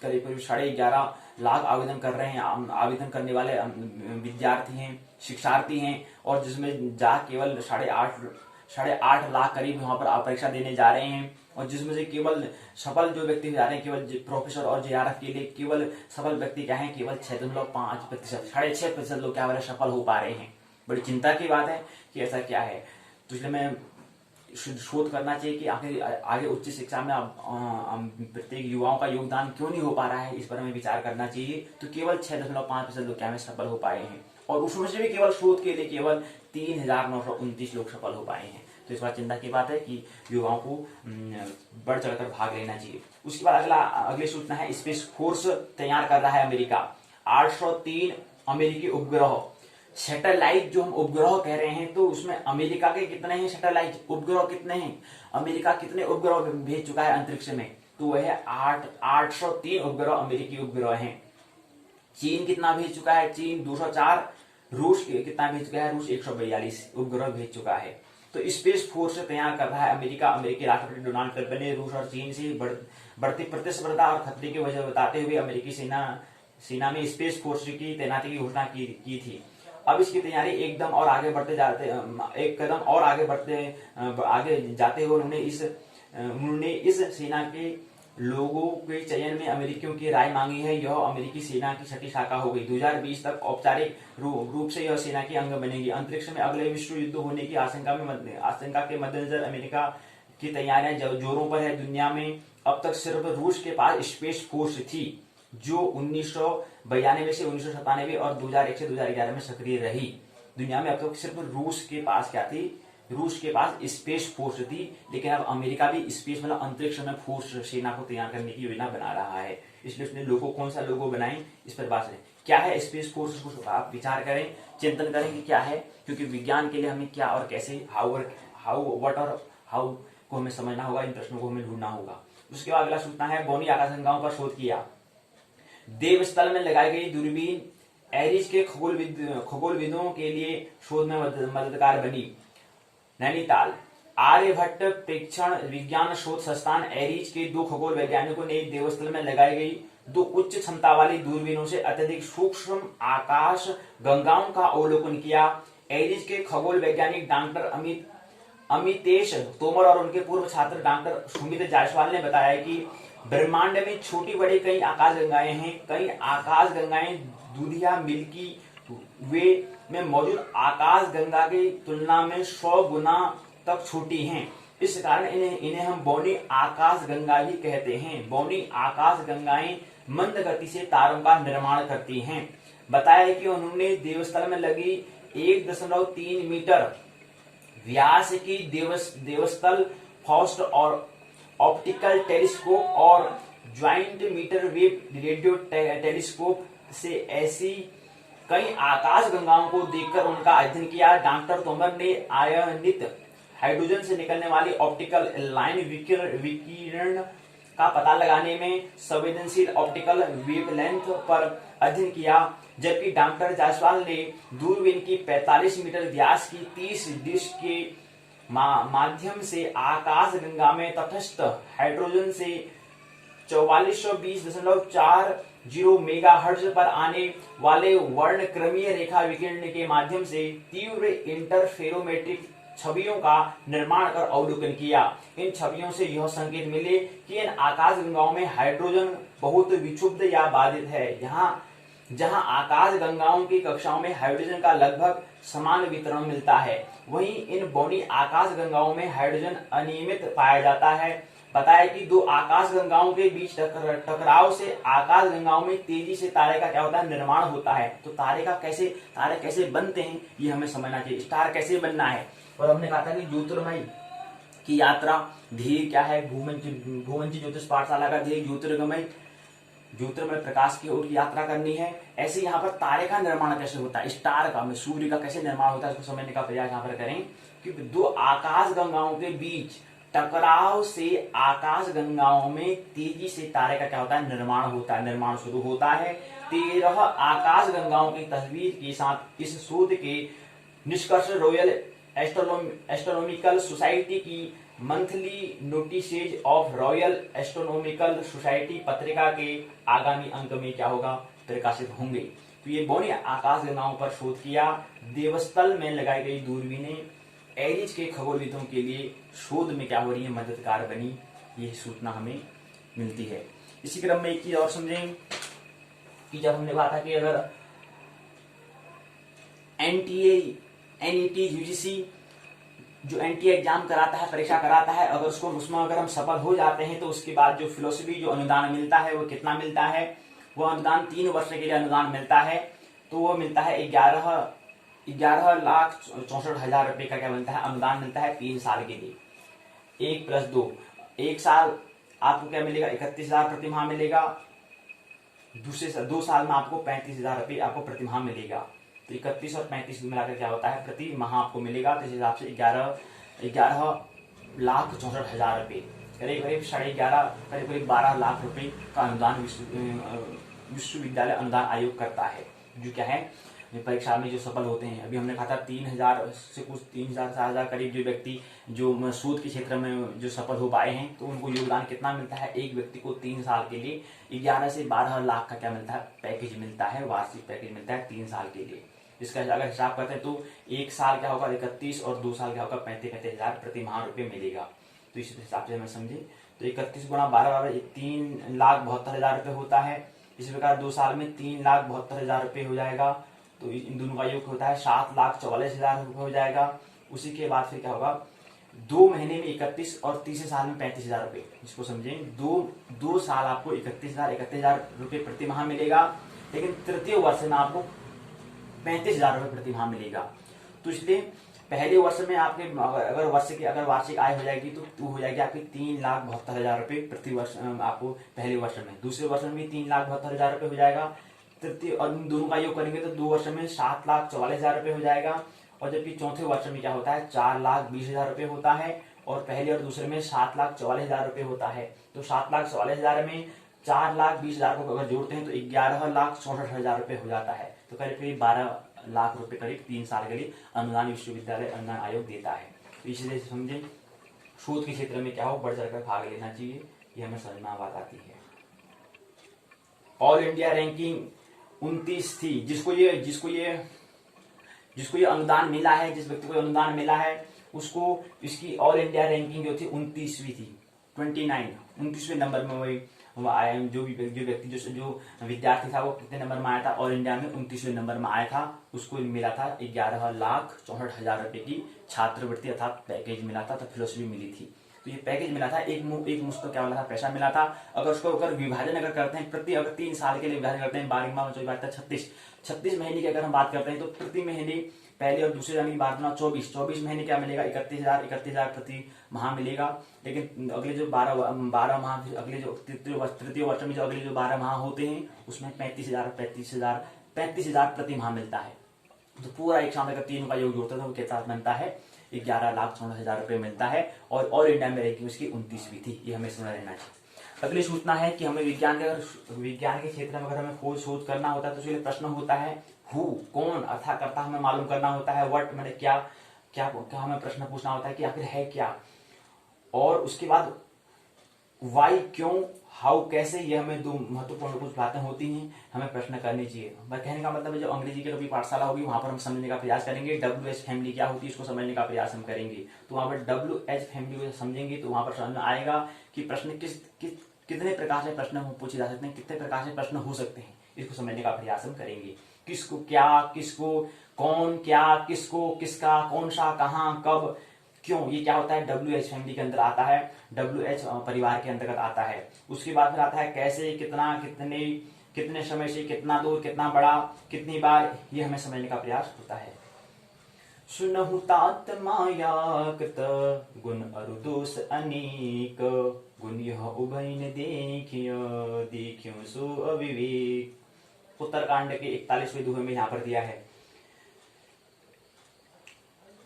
करीब 11.5 लाख आवेदन कर रहे हैं, आवेदन करने वाले विद्यार्थी हैं, शिक्षार्थी हैं, और जिसमें जा केवल 8.5 लाख करीब वहां पर परीक्षा देने जा रहे हैं, और जिसमें से केवल सफल जो व्यक्ति जा रहे हैं, केवल प्रोफेसर और जेआरएफ के लिए केवल सफल व्यक्ति क्या है, केवल 6.5%, 6.5% लोग क्या सफल हो पा रहे हैं। बड़ी चिंता की बात है कि ऐसा क्या है। तो इसलिए मैं शोध करना चाहिए कि आगे उच्च शिक्षा में प्रत्येक युवाओं का योगदान क्यों नहीं हो पा रहा है, इस पर हमें विचार करना चाहिए। तो केवल 6.5% लोग क्या में सफल हो पाए हैं, और उसमें से भी केवल शोध के लिए केवल 3,929 लोग सफल हो पाए हैं। तो इस बार चिंता की बात है कि युवाओं को बढ़ चढ़कर भाग लेना चाहिए। उसके बाद अगली सूचना है, स्पेस फोर्स तैयार कर रहा है अमेरिका। 803 अमेरिकी उपग्रह, सैटेलाइट जो हम उपग्रह कह रहे हैं, तो उसमें अमेरिका के कितने हैं सैटेलाइट, उपग्रह कितने हैं, अमेरिका कितने उपग्रह भेज चुका है अंतरिक्ष में, तो वह है 803 उपग्रह अमेरिकी उपग्रह हैं। चीन कितना भेज चुका है, चीन 204, रूस कितना भेज चुका है, रूस 142 उपग्रह भेज चुका है। तो स्पेस फोर्स तैयार कर रहा है अमेरिका। अमेरिकी राष्ट्रपति डोनाल्ड ट्रंप ने रूस और चीन से बढ़ती प्रतिस्पर्धा और खतरे की वजह बताते हुए अमेरिकी सेना में स्पेस फोर्स की तैनाती की घोषणा की थी। अब इसकी तैयारी एक कदम और आगे बढ़ते जाते हुए उन्होंने इस सेना के लोगों के चयन में अमेरिकियों की राय मांगी है। यह अमेरिकी सेना की छठी शाखा हो गई। 2020 तक औपचारिक रूप से यह सेना की अंग बनेगी। अंतरिक्ष में अगले विश्व युद्ध होने की आशंका के मद्देनजर अमेरिका की तैयारियां जोरों पर है। दुनिया में अब तक सिर्फ रूस के पास स्पेस फोर्स थी, जो 1992 से 1997 और 2001 से 2011 में सक्रिय रही। दुनिया में अब तक सिर्फ रूस के पास क्या थी, रूस के पास स्पेस फोर्स थी, लेकिन अब अमेरिका भी स्पेस मतलब अंतरिक्ष में फोर्स सेना को तैयार करने की योजना बना रहा है। इसलिए उसने लोगो, कौन सा लोगो बनाए, इस पर बात करें। क्या है स्पेस फोर्स, कुछ आप विचार करें, चिंतन करें कि क्या है, क्योंकि विज्ञान के लिए हमें क्या और कैसे, हाउ को हमें समझना होगा, इन प्रश्नों को हमें ढूंढना होगा। उसके बाद अगला सूचना है, बोनी आकाशगंगाओं पर शोध किया। देवस्थल में लगाई गई दूरबीन एरिज के खगोलविदों के लिए शोध में मददगार बनी। नैनीताल आर्यभट्ट प्रेक्षण विज्ञान शोध संस्थान एरिज के 2 खगोल वैज्ञानिकों ने देवस्थल में लगाई गई 2 उच्च क्षमता वाली दूरबीनों से अत्यधिक सूक्ष्म आकाश गंगाओं का अवलोकन किया। एरिज के खगोल वैज्ञानिक डॉक्टर अमितेश तोमर और उनके पूर्व छात्र डॉक्टर सुमित जायसवाल ने बताया कि ब्रह्मांड में छोटी बड़ी कई आकाश गंगाएं हैं। कई आकाश गंगाएं दूधिया मिल्की वे में मौजूद आकाश गंगा की तुलना में 100 गुना तक छोटी हैं। इस कारण इन्हें हम बौनी आकाश गंगा भी कहते हैं। बौनी आकाश गंगाएं मंद गति से तारों का निर्माण करती हैं। बताया कि उन्होंने देवस्थल में लगी 1.3 मीटर व्यास की देवस्थल फास्ट और ऑप्टिकल टेलीस्कोप और giant metre wave radio telescope से ऐसी कई आकाश गंगाओं को देखकर उनका अध्ययन किया। डॉक्टर तोमर ने आयनित हाइड्रोजन से निकलने वाली ऑप्टिकल लाइन विकिरण का पता लगाने में संवेदनशील ऑप्टिकल वेवलेंथ पर अध्ययन किया, जबकि डॉक्टर जायसवाल ने दूरबीन की 45 मीटर व्यास की 30 डिश के माध्यम से आकाश गंगा में तटस्थ हाइड्रोजन से 4420.40 मेगाहर्ट्ज पर आने वाले वर्णक्रमीय रेखा विकिरण के माध्यम से तीव्र इंटरफेरोमेट्रिक छवियों का निर्माण कर अवलोकन किया। इन छवियों से यह संकेत मिले कि इन आकाश गंगाओं में हाइड्रोजन बहुत विक्षुब्ध या बाधित है। जहां आकाश गंगाओं की कक्षाओं में हाइड्रोजन का लगभग समान वितरण मिलता है, वहीं इन बौनी आकाश गंगाओं में हाइड्रोजन अनियमित पाया जाता है। बताया कि 2 आकाश गंगाओं के बीच टकराव से आकाश गंगाओं में तेजी से तारे का क्या होता है, निर्माण होता है। तो तारे कैसे बनते हैं, ये हमें समझना चाहिए। स्टार कैसे बनना है, और हमने कहा था कि ज्योतिर्मय की यात्रा ध्येय क्या है, भूमंजी ज्योतिष पाठशाला का ध्येय ज्योतिर्गमय ज्योतिर्मय प्रकाश की ओर यात्रा करनी है। ऐसे यहाँ पर तारे का निर्माण कैसे होता है, स्टार का, में सूर्य का कैसे निर्माण होता है, इसको समझने का प्रयास यहाँ पर करें कि दो आकाश गंगाओं के बीच टकराव से आकाश गंगाओं में तेजी से तारे का क्या होता है, निर्माण होता है, निर्माण शुरू होता है। 13 आकाश गंगाओं की तस्वीर के साथ इस शोध के निष्कर्ष रॉयल एस्ट्रोनॉमिकल सोसाइटी की monthly notices of royal astronomical society पत्रिका के आगामी अंक में क्या होगा, प्रकाशित होंगे। तो ये बोनी आकाश गंगाओं पर शोध किया। देवस्थल में लगाई गई दूरबीनें एरिज के खगोलविदों के लिए शोध में क्या हो रही है, मददगार बनी, ये सूचना हमें मिलती है। इसी क्रम में एक चीज और समझें कि जब हमने कहा था कि अगर एनटीए, एनईटी, यूजीसी जो एनटीए एग्जाम कराता है, परीक्षा कराता है, अगर उसमें अगर हम सफल हो जाते हैं तो उसके बाद जो फिलोसफी जो अनुदान मिलता है वो कितना मिलता है, वो अनुदान 3 वर्ष के लिए अनुदान मिलता है। तो वो मिलता है 11,64,000 रुपए का क्या मिलता है, अनुदान मिलता है 3 साल के लिए। 1 + 2, 1 साल आपको क्या मिलेगा, 31,000 प्रति माह मिलेगा। दूसरे 2 साल में आपको 35,000 रुपये आपको प्रति माह मिलेगा। तो 31 और 35 मिलाकर क्या होता है, प्रति माह आपको मिलेगा। तो इस हिसाब से 11,64,000 रुपये, करीब 12 लाख रुपए का अनुदान विश्वविद्यालय अनुदान आयोग करता है, जो क्या है, परीक्षा में जो सफल होते हैं। अभी हमने कहा था 3,000 से कुछ 3,000 4,000 करीब जो व्यक्ति जो शोध के क्षेत्र में जो सफल हो पाए हैं, तो उनको योगदान कितना मिलता है, एक व्यक्ति को 3 साल के लिए 11 से 12 लाख का क्या मिलता है, पैकेज मिलता है, वार्षिक पैकेज मिलता है 3 साल के लिए। इसका अगर हिसाब करते हैं तो 1 साल क्या होगा 31 और 2 साल क्या होगा 35,000 प्रति माह रुपये मिलेगा। तो इस हिसाब से हमें समझे तो 31 गुणा 12 3,72,000 रुपये होता है। इसी प्रकार 2 साल में 3,72,000 रुपये हो जाएगा। तो इन दोनों का योग होता है 7,44,000 रुपये हो जाएगा। उसी के बाद फिर क्या होगा, 2 महीने में 31 और तीसरे साल में 35,000 रुपये। इसको समझें, 2 साल आपको 31,000 रुपये प्रति माह मिलेगा, लेकिन तृतीय वर्ष में आपको 35,000 रुपये प्रति माह मिलेगा। तो इसलिए पहले वर्ष में आपके अगर वार्षिक आय हो जाएगी तो हो जाएगी आपकी 3,72,000 रुपये प्रति वर्ष आपको पहले वर्ष में। दूसरे वर्ष में भी 3,72,000 रुपये हो जाएगा। तृतीय और दोनों का योग करेंगे तो 2 वर्ष में 7,44,000 रुपये हो जाएगा। और जबकि चौथे वर्ष में क्या होता है, 4,20,000 रुपये होता है, और पहले और दूसरे में 7,44,000 रुपये होता है। तो 7,44,000 में 4,20,000 को अगर जोड़ते हैं तो 11,64,000 रुपये हो जाता है। तो करीब 12 लाख रुपए करीब 3 साल के लिए अनुदान विश्वविद्यालय अनुदान आयोग देता है। तो इसलिए समझे शोध के क्षेत्र में क्या हो, बढ़ चढ़कर भाग लेना चाहिए, ये हमें समझ में बात आती है। ऑल इंडिया रैंकिंग 29 थी, जिसको ये अनुदान मिला है, जिस व्यक्ति को अनुदान मिला है उसको इसकी ऑल इंडिया रैंकिंग जो थी 29वीं थी, 29वें नंबर में वही आया। जो व्यक्ति जो विद्यार्थी था वो कितने नंबर में आया था, ऑल इंडिया में 29वें नंबर में आया था। उसको मिला था 11,64,000 रुपए की छात्रवृत्ति अर्थात पैकेज मिला था, तो फिलोसफी मिली थी। तो ये पैकेज मिला था, एक मुश्त क्या मिला था, पैसा मिला था। अगर उसको अगर विभाजन अगर करते हैं अगर 3 साल के लिए विभाजन करते हैं, 12 36 महीने की अगर हम बात करते हैं तो प्रति महीने पहले और दूसरे यानी 24 महीने क्या मिलेगा, 31,000 प्रति माह मिलेगा। लेकिन अगले जो 12 माह, अगले जो तृतीय वर्ष में जो अगले जो 12 माह होते हैं उसमें 35,000 प्रति माह मिलता है। तो पूरा एक साथ अगर तीनों का योग जोड़ता है तो वो कितना बनता है, 11,64,000 रुपये मिलता है। और ऑल इंडिया में रैंकिंग उसकी 29वीं थी, ये हमें सुना रहना चाहिए। अगली सूचना है कि हमें विज्ञान के क्षेत्र में अगर हमें खोज शोध करना होता है तो उसके लिए प्रश्न होता है हु, कौन, अर्थाकर्ता हमें मालूम करना होता है, व्हाट मैंने क्या हमें प्रश्न पूछना होता है कि आखिर है क्या, और उसके बाद वाई, क्यों, हाउ, कैसे, ये हमें 2 महत्वपूर्ण कुछ बातें होती हैं हमें प्रश्न करनी चाहिए। कहने का मतलब है जो अंग्रेजी की कभी पाठशाला होगी वहां पर हम समझने का प्रयास करेंगे। WH फैमिली क्या होती है इसको समझने का प्रयास हम करेंगे। तो वहां पर WH फैमिली को समझेंगे तो वहां पर समझ में आएगा कि प्रश्न कितने प्रकार से प्रश्न पूछे जा सकते हैं, कितने प्रकार से प्रश्न हो सकते हैं, इसको समझने का प्रयास हम करेंगे। किसको क्या, किसको कौन, क्या, किसको, किसका, कौन सा, कहाँ, कब, क्यों, ये क्या होता है, WH फैमिली के अंदर आता है, WH परिवार के अंतर्गत आता है। उसके बाद फिर आता है कैसे, कितना, कितने समय से, कितना दूर, कितना बड़ा, कितनी बार, ये हमें समझने का प्रयास होता है। सुनहु तात माया कृत गुण अरु दोष अनेक, गुण यह उभय न देखियो, देखियो सो अविवेक। उत्तरकांड के 41वें दोहे में यहाँ पर दिया है।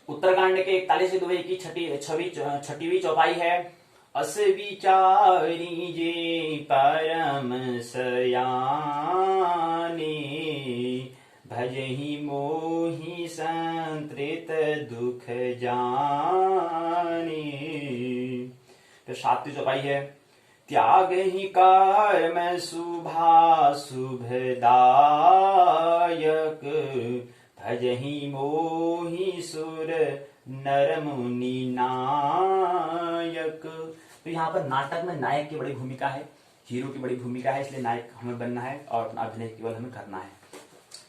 उत्तरकांड के 41वें दोहे की छठवीं चौपाई है। अस विचारी जे परम सयाने, भजहि मोहि संतृत दुख जाने। तो 7वीं चौपाई है। त्याग ही कर्म शुभदायक, भजहि मोहि सुर नर मुनि नायक। तो यहाँ पर नाटक में नायक की बड़ी भूमिका है, हीरो की बड़ी भूमिका है, इसलिए नायक हमें बनना है और अपना अभिनय केवल हमें करना है।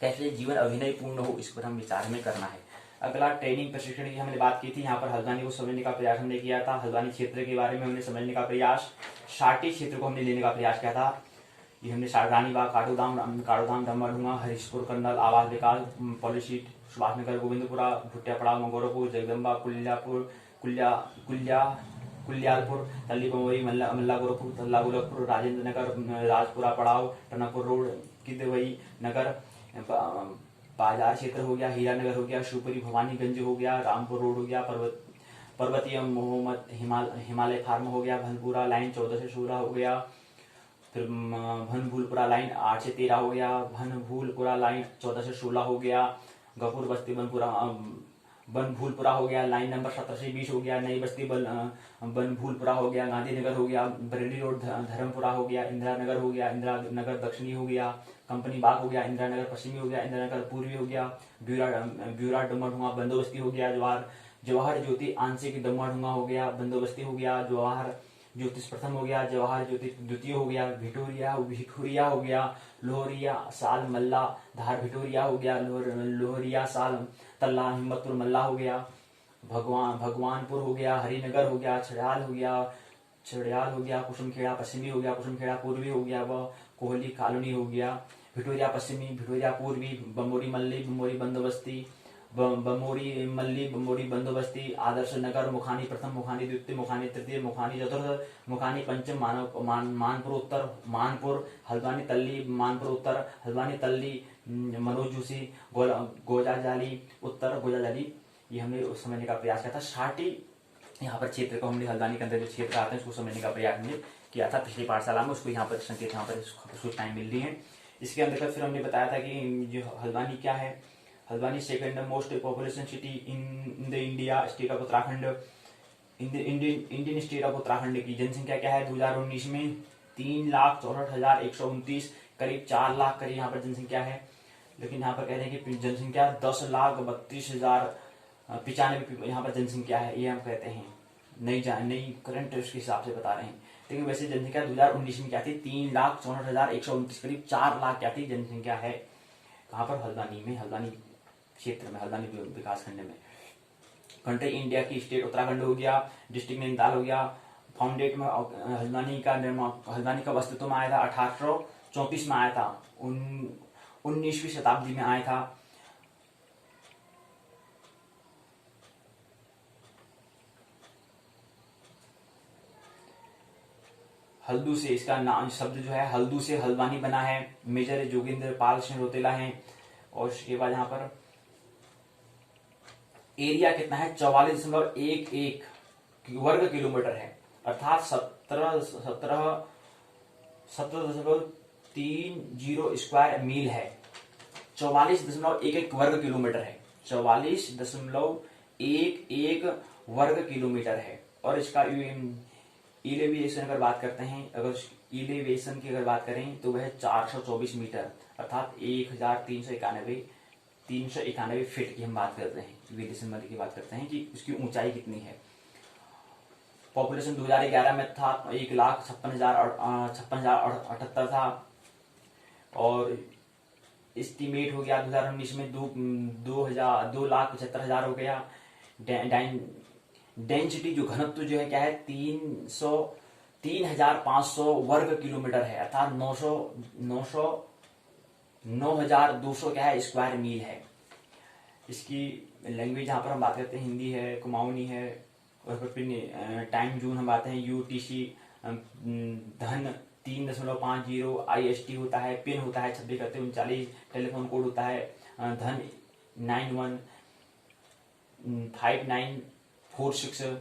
कैसे जीवन अभिनय पूर्ण हो, इस पर हम विचार हमें करना है। अगला ट्रेनिंग प्रशिक्षण की हमने बात की थी। यहाँ पर हल्द्वानी को समझने का प्रयास हमने किया था। हल्द्वानी क्षेत्र के बारे में हमने समझने का प्रयास, शाटी क्षेत्र को हमने लेने का प्रयास किया था। ये हमने रानीबाग, काठगोदाम, डम्बरडुंगा, हरीशपुर, कंडल, आवास विकास, पॉलिसीट, सुभाष नगर, गोविंदपुरा, भुट्टियापड़ा, मंगोरापुर, जगदम्बा, कुल्यालपुर, तल्ली बम्बई, मल्ला गोरखपुर, तल्ला गोरखपुर, राजेंद्र नगर, राजपुरा पड़ाव, टनकपुर रोड, किदवई नगर, बाजार क्षेत्र हो गया, हीरा नगर हो गया, शिवपुरी भवानीगंज हो गया, रामपुर रोड हो गया, पर्वतीय मोहम्मद हिमालय फार्म हो गया, भनपुरा लाइन 14 से 16 हो गया, फिर भनभूलपुरा लाइन 8 से 13 हो गया, भनभूलपुरा लाइन 14 से 16 हो गया, गपुर बस्ती बनभूलपुरा हो गया, लाइन नंबर 17 से 20 हो गया, नई बस्ती बनभूलपुरा हो गया, गांधीनगर हो गया, बरेली रोड धर्मपुरा हो गया, इंदिरा नगर हो गया, इंदिरा नगर दक्षिणी हो गया, कंपनी बाग हो गया, इंदिरा नगर पश्चिमी हो गया, इंदिरा नगर पूर्वी हो गया, ब्यूरा डुमरडुंगा बंदोबस्ती हो गया, जवाहर ज्योति आंशिक डुमरडुंगा हो गया, बंदोबस्ती हो गया, जवाहर ज्योतिष प्रथम हो गया, जवाहर ज्योतिष द्वितीय हो गया, भिटोरिया हो गया, लोहरिया साल मल्ला धार भिटोरिया हो गया, लोहरिया साल तल्ला हिम्मतपुर मल्ला हो गया, भगवानपुर हो गया, हरिनगर हो गया, छड़याल हो गया, कुसुमखेड़ा पश्चिमी हो गया, कुसुमखेड़ा पूर्वी हो गया, व कोहली कॉलोनी हो गया, भिटोरिया पश्चिमी, भिटोरिया पूर्वी, बमोरी मल्ली, बमोरी बंदोबस्ती, बमोरी बंदोबस्ती, आदर्श नगर, मुखानी प्रथम, मुखानी द्वितीय, मुखानी तृतीय, मुखानी चतुर्थ, मुखानी पंचम, मानपुर उत्तर, मानपुर, हल्द्वानी तल्ली, मानपुर उत्तर, हल्द्वानी तल्ली, मनोज जोशी, गोजाजाली उत्तर, गोजाजाली। ये हमने समझने का प्रयास किया था। शाटी यहाँ पर क्षेत्र को हमने हल्द्वानी के अंदर जो क्षेत्र आते हैं उसको समझने का प्रयास हमने किया था पिछली पाठशाला में। उसको यहाँ पर संकेत, यहाँ पर सूचनाएं मिल रही हैं। इसके अंतर्गत फिर हमने बताया था कि जो हल्द्वानी क्या है। Haldwani second most population city in the India state of Uttarakhand, Indian state of Uttarakhand की जनसंख्या क्या है 2019 में 3,64,129, करीब 4 लाख करीब यहाँ पर जनसंख्या है। लेकिन यहाँ पर कह रहे हैं कि जनसंख्या 10,32,095 यहाँ पर जनसंख्या है, ये हम कहते हैं नई करंट उसके हिसाब से बता रहे हैं। लेकिन वैसे जनसंख्या 2019 में क्या थी 3,64,129, करीब 4 लाख क्या थी जनसंख्या है। कहाँ पर हल्द्वानी में, हल्द्वानी क्षेत्र में, हल्द्वानी विकास खंड में। कंट्री इंडिया की स्टेट उत्तराखंड हो गया, डिस्ट्रिक्ट नैनीताल हो गया। फाउंडेट में हल्द्वानी का निर्माण, हल्द्वानी का अस्तित्व में आया था 1834 में आया था, 19वीं शताब्दी में आया था। हल्दू से इसका नाम शब्द जो है हल्दू से हल्द्वानी बना है। मेजर जोगिंद्र पाल सिंह रोतेला है। और उसके बाद यहाँ पर एरिया कितना है 44.11 वर्ग किलोमीटर है, अर्थात 17.30 स्क्वायर मील है। 44.11 वर्ग किलोमीटर है, 44.11 वर्ग किलोमीटर है। और इसका इलेवेशन अगर बात करते हैं, अगर इलेवेशन की अगर बात करें तो वह 424 मीटर अर्थात 1391 फीट की हम बात करते हैं। इलेवेशन की बात करते हैं कि उसकी ऊंचाई कितनी है। पॉपुलेशन 2011 में था 1,56,058 था। और एस्टिमेट हो गया 2019 में 2,75,000 हो गया। डेंसिटी जो घनत्व जो है क्या है 3,500 वर्ग किलोमीटर है, अर्थात 9,200 क्या है स्क्वायर मील है। इसकी लैंग्वेज जहाँ पर हम बात करते हैं हिंदी है, कुमाऊनी है, और फिर टाइम जोन हम बात हैं यूटीसी, धन 3.50, IST होता है, पिन होता है 2639, टेलीफोन कोड होता है धन 915946।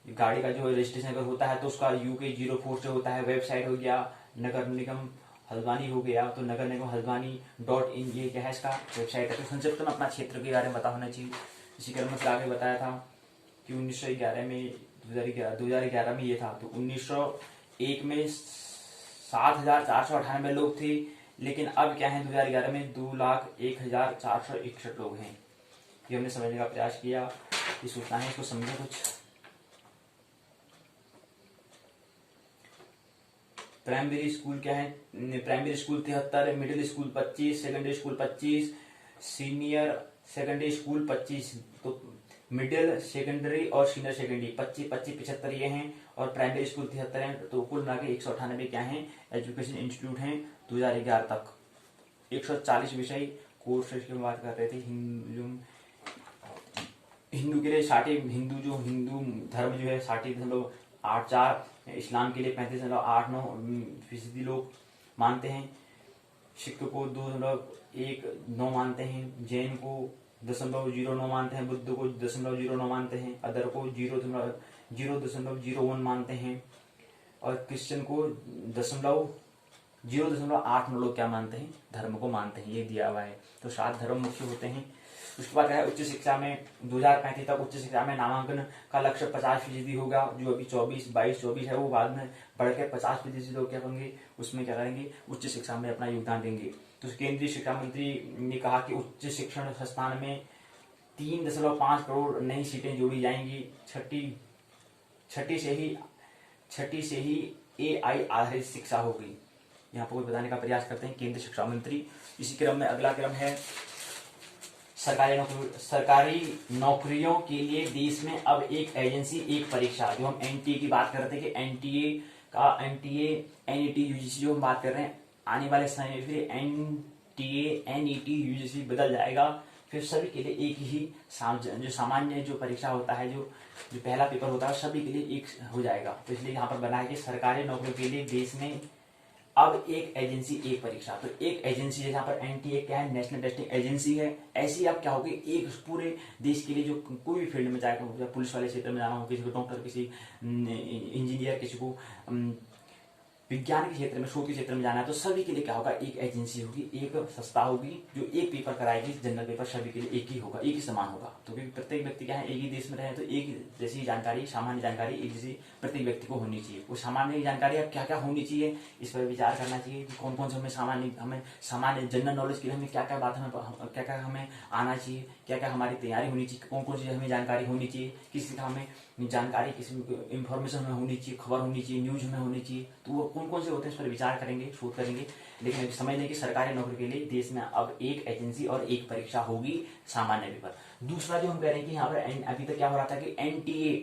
गाड़ी का जो रजिस्ट्रेशन अगर होता है तो उसका UK 04 से होता है। वेबसाइट हो गया नगर निगम हल्द्वानी हो गया, तो नगर निगम हल्द्वानी.in, ये क्या है इसका वेबसाइट है। तो संक्षिप्त में अपना क्षेत्र के बारे में पता होना चाहिए। इसी क्रम में आगे बताया था कि 1911 में 2011 में ये था, तो 1901 में 7,498 लोग थे, लेकिन अब क्या है 2011 में 2,01,461 लोग हैं। ये हमने समझने का प्रयास किया, ये सूचना है, इसको समझे कुछ। प्राइमरी स्कूल क्या है, primary school 73, middle school 25, secondary school 25, senior secondary school 25, तो मिडिल सेकेंडरी और सीनियर सेकेंडरी 25 25 75 ये हैं, और प्राइमरी स्कूल 73 हैं। तो कुल मिला के 198 क्या हैं एजुकेशन इंस्टीट्यूट हैं 2011 तक। 140 विषय कोर्स की बात कर रहे थे। हिंदू के लिए 60, हिंदू धर्म जो है 60.84, इस्लाम के लिए 35.89% लोग मानते हैं, सिख को 2.19 मानते हैं, जैन को 0.09 मानते हैं, बुद्ध को 0.09 मानते हैं, अदर को 0.01 मानते हैं, और क्रिश्चियन को 0.08 लोग क्या मानते हैं, धर्म को मानते हैं, ये दिया हुआ है। तो 7 धर्म मुख्य होते हैं। उसके बाद है उच्च शिक्षा में 2035 तक उच्च शिक्षा में नामांकन का लक्ष्य 50% होगा। जो अभी 22-24 है वो बाद में बढ़कर 50% लोग क्या होंगे, उसमें क्या करेंगे, उच्च शिक्षा में अपना योगदान देंगे। तो केंद्रीय शिक्षा मंत्री ने कहा कि उच्च शिक्षण संस्थान में 3.5 करोड़ नई सीटें जोड़ी जाएंगी। छठी से ही AI आधारित शिक्षा होगी। यहाँ पर बताने का प्रयास करते हैं केंद्रीय शिक्षा मंत्री। इसी क्रम में अगला क्रम है सरकारी नौकरियों के लिए देश में अब एक एजेंसी एक परीक्षा। जो हम NTA की बात कर रहे थे कि NTA NET UGC जो हम बात कर रहे हैं, आने वाले समय में फिर NTA NET UGC बदल जाएगा। फिर सभी के लिए एक ही जो सामान्य जो परीक्षा होता है, जो पहला पेपर होता है, सभी के लिए एक हो जाएगा। तो इसलिए यहाँ पर बना है कि सरकारी नौकरियों के लिए देश में अब एक एजेंसी एक परीक्षा। तो एक एजेंसी है जहाँ पर NTA क्या है, नेशनल टेस्टिंग एजेंसी है। ऐसी अब क्या होगी, एक पूरे देश के लिए जो कोई भी फील्ड में, चाहे पुलिस वाले क्षेत्र में जाना हो, किसी को डॉक्टर, किसी इंजीनियर, किसी को विज्ञान के क्षेत्र में, शोध के क्षेत्र में जाना है, तो सभी के लिए क्या होगा, एक एजेंसी होगी, एक संस्था होगी जो एक पेपर कराएगी। जनरल पेपर सभी के लिए एक ही होगा, एक ही समान होगा। तो क्योंकि प्रत्येक व्यक्ति क्या है, एक ही देश में रहे, तो एक जैसी जानकारी, सामान्य जानकारी एक जैसी प्रत्येक व्यक्ति को होनी चाहिए। वो सामान्य जानकारी अब क्या क्या होनी चाहिए, इस पर विचार करना चाहिए कि कौन कौन से हमें सामान्य जनरल नॉलेज के लिए हमें क्या क्या बात हमें आना चाहिए, क्या क्या हमारी तैयारी होनी चाहिए, कौन कौन सी हमें जानकारी होनी चाहिए, किसी का हमें जानकारी, किसी इंफॉर्मेशन हमें होनी चाहिए, खबर होनी चाहिए, न्यूज हमें होनी चाहिए। तो वो कौन कौन से होते हैं, इस पर विचार करेंगे, शोध करेंगे। लेकिन समझ लें कि सरकारी नौकरी के लिए देश में अब एक एजेंसी और एक परीक्षा होगी, सामान्य पेपर। दूसरा जो हम कह रहे हैं कि यहाँ पर अभी तक क्या हो रहा था कि NTA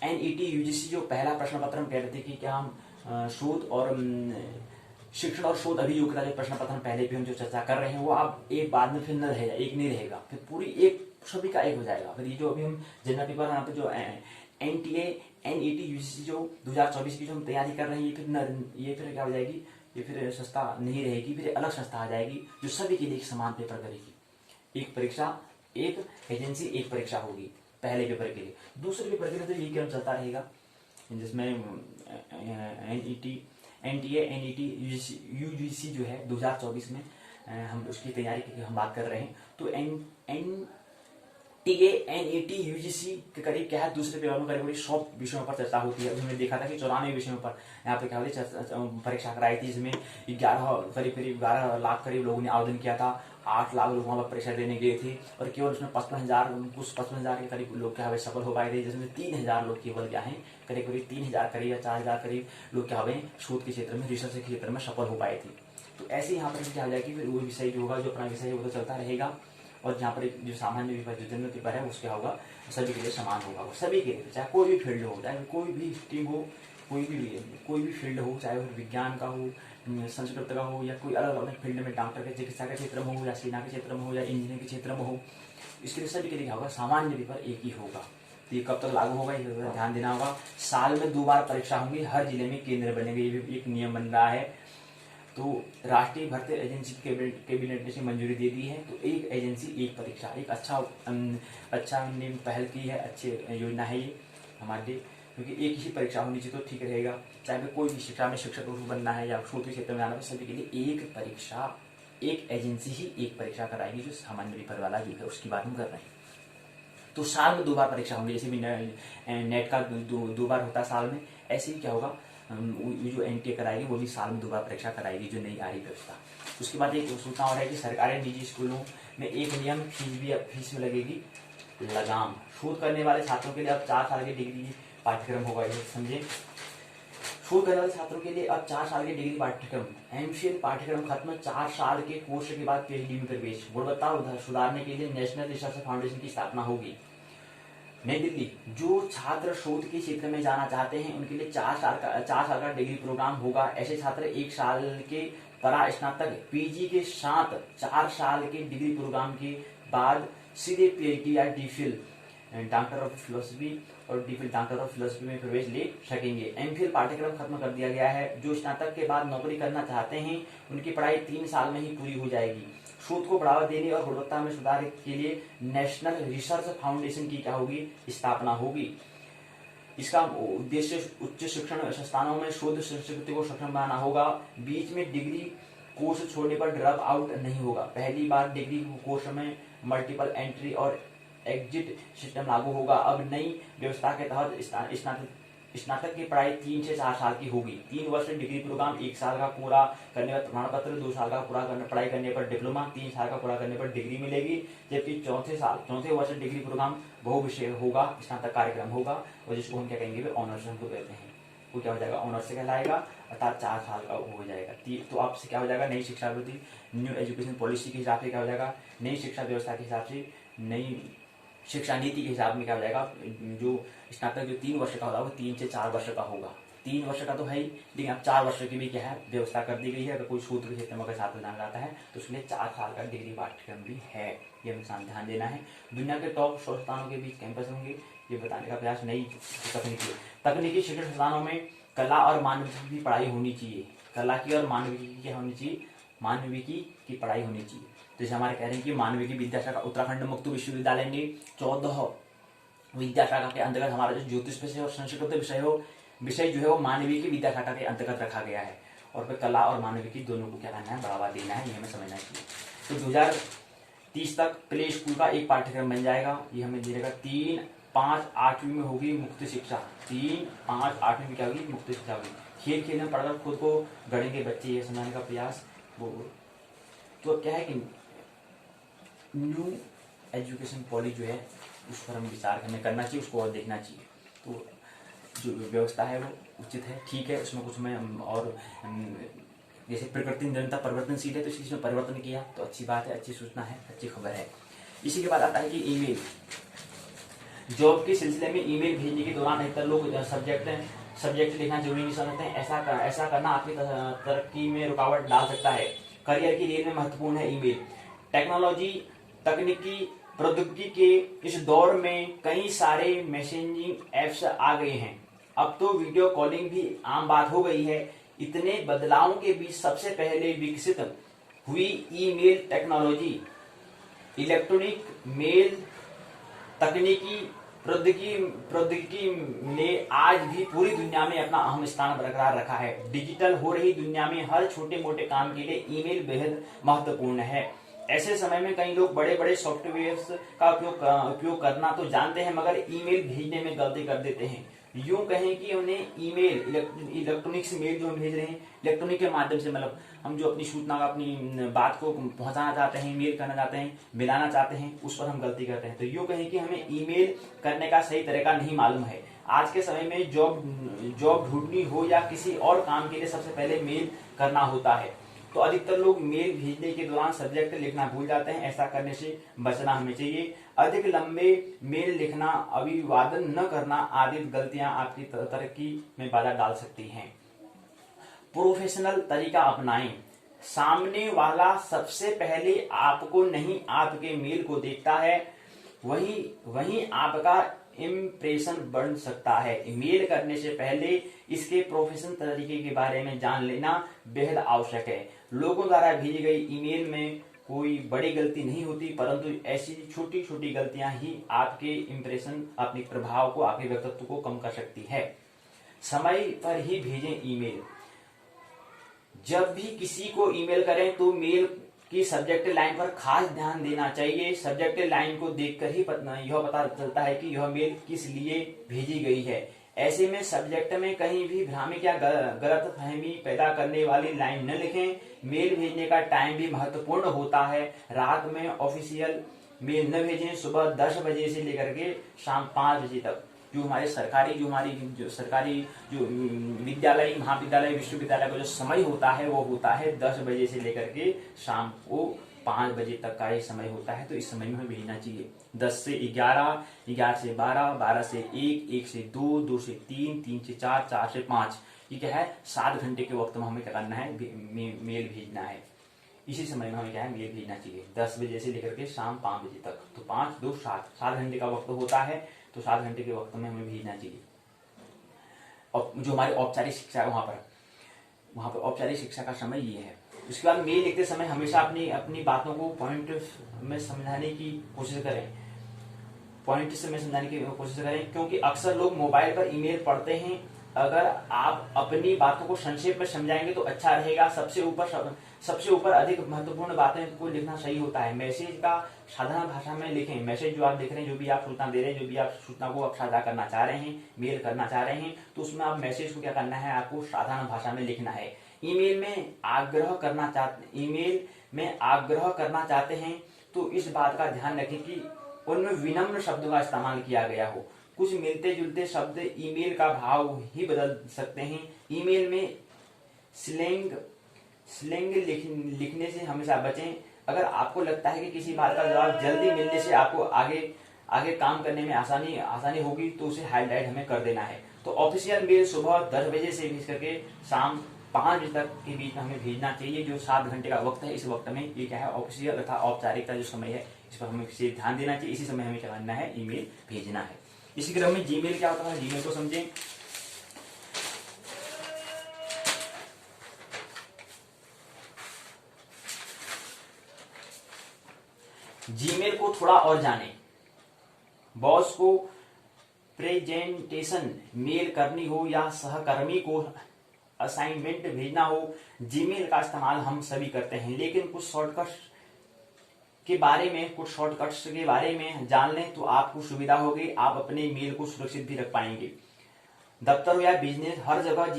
NET UGC जो पहला प्रश्न पत्र हम कह रहे थे कि क्या हम शोध और शिक्षण और शोध अभियोग्यता जो प्रश्न पत्र पहले भी हम जो चर्चा कर रहे हैं, वो अब एक बाद में फिर न रहेगा, एक नहीं रहेगा, फिर पूरी एक सभी का एक हो जाएगा। फिर ये जो अभी हम जनरल पेपर यहाँ पे जो NTA NET UGC जो 2024 की जो हम तैयारी कर रहे हैं, ये फिर क्या हो जाएगी, ये फिर संस्था नहीं रहेगी, फिर अलग संस्था आ जाएगी जो सभी के लिए एक समान पेपर करेगी। एक परीक्षा, एक एजेंसी, एक परीक्षा होगी पहले पेपर के लिए। दूसरे पेपर के लिए तो यही क्रम चलता रहेगा, जिसमें NTA NET UGC जो है 2024 में हम उसकी तैयारी की हम बात कर रहे हैं। तो NTA NET UGC के करीब क्या है, दूसरे पेपर में करीब 100 विषयों पर चर्चा होती है। हमने देखा था कि 94 विषयों पर यहाँ पे क्या होती परीक्षा कराई थी, जिसमें 11 लाख करीब लोगों ने आवेदन किया था। 8 लाख लोग वहाँ पर परीक्षा देने गए थे, और केवल उसमें 55,000 के करीब लोग क्या हुए सफल हो पाए थे, जिसमें 3,000 लोग केवल क्या है, करीब 3,000 करीब या 4,000 करीब लोग क्या हुए शोध के क्षेत्र में, रिसर्च के क्षेत्र में सफल हो पाए थे। तो ऐसे यहाँ पर क्या हो जाएगी, फिर वो विषय जो होगा, जो अपना विषय है वो तो चलता रहेगा, और जहाँ पर जो सामान्य पेपर, जो जनरल पेपर है, उसका होगा सभी के लिए समान होगा। वो सभी के लिए, चाहे कोई भी फील्ड हो, चाहे कोई भी स्ट्रीम हो, कोई भी फील्ड हो, चाहे वो विज्ञान का हो, संस्कृत का हो या कोई अलग अलग फील्ड में, डॉक्टर के, चिकित्सा के क्षेत्र में हो या सेना के क्षेत्र में हो या इंजीनियरिंग के क्षेत्र में हो, इसके लिए सभी के लिए क्या होगा, सामान्य पेपर एक ही होगा। तो ये कब तक लागू होगा, ये ध्यान देना होगा। साल में 2 बार परीक्षा होंगी, हर जिले में केंद्र बनेंगे, ये भी एक नियम बन रहा है। तो राष्ट्रीय भर्ती एजेंसी कैबिनेट ने मंजूरी दे दी है। तो एक एजेंसी एक परीक्षा, एक अच्छा नियम पहल की है, अच्छी योजना है ये हमारे लिए, क्योंकि एक ही परीक्षा होनी चाहिए तो ठीक रहेगा। चाहे कोई भी शिक्षा में शिक्षक बनना है या शोध के क्षेत्र में आना है, सभी के लिए एक परीक्षा, एक एजेंसी ही एक परीक्षा कराएगी, जो सामान्य पेपर वाला जो है उसकी बात हम कर रहे हैं। तो साल में 2 बार परीक्षा होंगी, जैसे भी नेट का 2 बार होता है साल में, ऐसे ही क्या होगा, जो एनटीए कराएगी वो भी साल में 2 बार परीक्षा कराएगी, जो नई आ रही व्यवस्था। उसके बाद एक सूचना और है कि सरकारी निजी स्कूलों में एक नियम, फीस में लगेगी लगाम। शोध करने वाले छात्रों के लिए अब 4 साल की डिग्री पाठ्यक्रम होगा, ये समझे। शोध करने वाले छात्रों के लिए अब 4 साल की डिग्री पाठ्यक्रम, एमफिल पाठ्यक्रम खत्म, 4 साल के कोर्स के बाद पीएचडी में प्रवेश। गुणवत्ता सुधारने के लिए नेशनल रिसर्च फाउंडेशन की स्थापना होगी। नई दिल्ली, जो छात्र शोध के क्षेत्र में जाना चाहते हैं उनके लिए 4 साल का डिग्री प्रोग्राम होगा। ऐसे छात्र 1 साल के परास्नातक पीजी के साथ 4 साल के डिग्री प्रोग्राम के बाद सीधे पीएचडी या डीफिल, डॉक्टर ऑफ फिलोसफी और डीफिल डॉक्टर ऑफ फिलोसफी में प्रवेश ले सकेंगे। एमफिल पाठ्यक्रम खत्म कर दिया गया है। जो स्नातक के बाद नौकरी करना चाहते हैं उनकी पढ़ाई 3 साल में ही पूरी हो जाएगी। शोध को बढ़ावा देने और गुणवत्ता में सुधार के लिए नेशनल रिसर्च फाउंडेशन की क्या होगी, स्थापना होगी। इसका उद्देश्य उच्च शिक्षण संस्थानों में शोध संस्कृति को सक्षम बनाना होगा। बीच में डिग्री कोर्स छोड़ने पर ड्रॉप आउट नहीं होगा। पहली बार डिग्री कोर्स में मल्टीपल एंट्री और एग्जिट सिस्टम लागू होगा। अब नई व्यवस्था के तहत स्नातक की पढ़ाई 3 से 4 साल की होगी। 3 वर्ष डिग्री प्रोग्राम, 1 साल का पूरा करने पर प्रमाण पत्र, 2 साल का पढ़ाई करने पर डिप्लोमा, 3 साल का पूरा करने पर डिग्री मिलेगी। जबकि चौथे वर्ष डिग्री प्रोग्राम बहुविषय होगा, स्नातक कार्यक्रम होगा, और जिसको हम क्या कहेंगे, ऑनर्स हमको कहते हैं। वो क्या हो जाएगा, ऑनर्स से कहलाएगा, अर्थात 4 साल का हो जाएगा। तो आपसे क्या हो जाएगा, नई शिक्षा नीति, न्यू एजुकेशन पॉलिसी के हिसाब से क्या हो जाएगा, नई शिक्षा व्यवस्था के हिसाब से, नई शिक्षा नीति के हिसाब में क्या हो जाएगा, जो स्नातक जो 3 वर्ष का होगा वो 3 से 4 वर्ष का होगा। 3 वर्ष का तो है ही, लेकिन अब 4 वर्ष की भी क्या है व्यवस्था कर दी गई है। अगर कोई शोध के क्षेत्र में अगर छात्र जाना चाहता है तो उसके लिए 4 साल का डिग्री पाठ्यक्रम भी है, ये हमें ध्यान देना है। दुनिया के टॉप संस्थानों के बीच कैंपस होंगे, ये बताने का प्रयास। नई तकनीकी शिक्षण संस्थानों में कला और मानविकी की पढ़ाई होनी चाहिए। कला की और मानविकी की होनी चाहिए, मानविकी की पढ़ाई होनी चाहिए। जैसे हमारे कह रहे हैं कि मानविकी विद्याशाखा उत्तराखंड मुक्त विश्वविद्यालय ने 14 विद्याशाखा के अंतर्गत हमारा जो ज्योतिष विषय और संस्कृत विषय जो है वो मानविकी विद्याशाखा के अंतर्गत रखा गया है। और फिर कला और मानविकी दोनों को क्या करना है, बढ़ावा देना है, ये हमें समझना चाहिए। तो 2030 तक प्ले स्कूल का एक पाठ्यक्रम बन जाएगा। ये हमें देगा 3, 5, 8वीं में होगी मुक्त शिक्षा। 3, 5, 8वीं में क्या होगी, मुक्त शिक्षा होगी। खेल में पढ़कर खुद को गढ़ेंगे बच्चे, ये समझाने का प्रयास। वो तो क्या है कि न्यू एजुकेशन पॉलिसी जो है उस पर हम विचार हमें करना चाहिए, उसको और देखना चाहिए। तो जो व्यवस्था है वो उचित है, ठीक है। उसमें कुछ में और जैसे प्रकृति निरंतर परिवर्तनशील है, तो इसमें परिवर्तन किया तो अच्छी बात है, अच्छी सूचना है, अच्छी खबर है। इसी के बाद आता है कि ईमेल। जॉब के सिलसिले में ईमेल भेजने के दौरान अधिकतर लोग सब्जेक्ट लिखना जरूरी नहीं समझते हैं। ऐसा करना आपकी तरक्की में रुकावट डाल सकता है। करियर की रेल में महत्वपूर्ण है ईमेल। तकनीकी प्रौद्योगिकी के इस दौर में कई सारे मैसेजिंग एप्स आ गए हैं। अब तो वीडियो कॉलिंग भी आम बात हो गई है। इतने बदलावों के बीच सबसे पहले विकसित हुई ईमेल टेक्नोलॉजी, इलेक्ट्रॉनिक मेल तकनीकी प्रौद्योगिकी ने आज भी पूरी दुनिया में अपना अहम स्थान बरकरार रखा है। डिजिटल हो रही दुनिया में हर छोटे मोटे काम के लिए ईमेल बेहद महत्वपूर्ण है। ऐसे समय में कई लोग बड़े बड़े सॉफ्टवेयर्स का उपयोग करना तो जानते हैं, मगर ईमेल भेजने में गलती कर देते हैं। यूं कहें कि उन्हें ईमेल, इलेक्ट्रॉनिक्स मेल जो हम भेज रहे हैं इलेक्ट्रॉनिक के माध्यम से, मतलब हम जो अपनी सूचना का, अपनी बात को पहुंचाना चाहते हैं, मेल करना चाहते हैं, मिलाना चाहते हैं, उस पर हम गलती करते हैं। तो यूं कहें कि हमें ईमेल करने का सही तरीका नहीं मालूम है। आज के समय में जॉब ढूंढनी हो या किसी और काम के लिए सबसे पहले मेल करना होता है। तो अधिकतर लोग मेल भेजने के दौरान सब्जेक्ट लिखना भूल जाते हैं। ऐसा करने से बचना हमें चाहिए। अधिक लंबे मेल लिखना, अभिवादन न करना आदि गलतियां आपकी तरक्की में बाधा डाल सकती हैं। प्रोफेशनल तरीका अपनाएं। सामने वाला सबसे पहले आपको नहीं आपके मेल को देखता है, वही वही आपका इम्प्रेशन बन सकता है। मेल करने से पहले इसके प्रोफेशनल तरीके के बारे में जान लेना बेहद आवश्यक है। लोगों द्वारा भेजी गई ईमेल में कोई बड़ी गलती नहीं होती, परंतु ऐसी छोटी छोटी गलतियां ही आपके इम्प्रेशन, अपने प्रभाव को, आपके व्यक्तित्व को कम कर सकती है। समय पर ही भेजें ईमेल। जब भी किसी को ईमेल करें तो मेल की सब्जेक्ट लाइन पर खास ध्यान देना चाहिए। सब्जेक्ट लाइन को देखकर ही यह पता चलता है कि यह मेल किस लिए भेजी गई है। ऐसे में सब्जेक्ट में कहीं भी भ्रामक या गलत फहमी पैदा करने वाली लाइन न लिखें। मेल भेजने का टाइम भी महत्वपूर्ण होता है। रात में ऑफिशियल मेल न भेजें। सुबह 10 बजे से लेकर के शाम 5 बजे तक। जो हमारे सरकारी जो विद्यालय, महाविद्यालय, विश्वविद्यालय का जो समय होता है वो होता है 10 बजे से लेकर के शाम को 5 बजे तक का ये समय होता है। तो इस समय में हमें भेजना चाहिए। 10 से 11, 11 से 12, 12 से 1, 1 से 2, 2 से 3, 3 से 4, 4 से 5। ये क्या है, 7 घंटे के वक्त में हमें क्या करना है, मेल भेजना है। इसी समय में हमें क्या है, मेल भेजना चाहिए 10 बजे से लेकर के शाम 5 बजे तक। तो 5, 2, 7, 7 घंटे का वक्त होता है। तो 7 घंटे के वक्त में हमें भेजना चाहिए। और जो हमारी औपचारिक शिक्षा है वहां पर औपचारिक शिक्षा का समय ये है। उसके बाद मेल लिखते समय हमेशा अपनी बातों को पॉइंट में समझाने की कोशिश करें। क्योंकि अक्सर लोग मोबाइल पर ईमेल पढ़ते हैं। अगर आप अपनी बातों को संक्षेप में समझाएंगे तो अच्छा रहेगा। सबसे ऊपर अधिक महत्वपूर्ण बातें को लिखना सही होता है। मैसेज का साधारण भाषा में लिखें। मैसेज जो आप देख रहे हैं, जो भी आप सूचना दे रहे हैं, जो भी आप सूचना को आप साझा करना चाह रहे हैं, मेल करना चाह रहे हैं, तो उसमें आप मैसेज को क्या करना है, आपको साधारण भाषा में लिखना है। ईमेल में आग्रह करना चाहते हैं तो इस बात का ध्यान रखें कि उनमें विनम्र शब्दों का इस्तेमाल किया गया हो। कुछ मिलते जुलते शब्द ईमेल का भाव ही बदल सकते हैं। ईमेल में स्लैंग लिखने से हमेशा बचें। अगर आपको लगता है कि किसी बात का जवाब जल्दी मिलने से आपको आगे काम करने में आसानी होगी तो उसे हाईलाइट हमें कर देना है। तो ऑफिशियल मेल सुबह 10 बजे से भेज करके शाम 5 बजे तक के बीच में हमें भेजना चाहिए। जो 7 घंटे का वक्त है, इस वक्त में ये क्या है, ऑफिशियल तथा औपचारिकता जो समय है, इस पर हमें विशेष ध्यान देना चाहिए। इसी समय हमें क्या करना है, ईमेल भेजना है। इसी क्रम में जीमेल क्या होता है, जीमेल को समझें। जीमेल को थोड़ा और जानें। बॉस को प्रेजेंटेशन मेल करनी हो या सहकर्मी को असाइनमेंट भेजना हो, जीमेल का इस्तेमाल हम सभी करते हैं। लेकिन कुछ शॉर्टकट्स के बारे में जान लें तो आपको सुविधा होगी। आप अपने मेल को सुरक्षित भी रख पाएंगे। दफ्तर या बिजनेस, हर जगह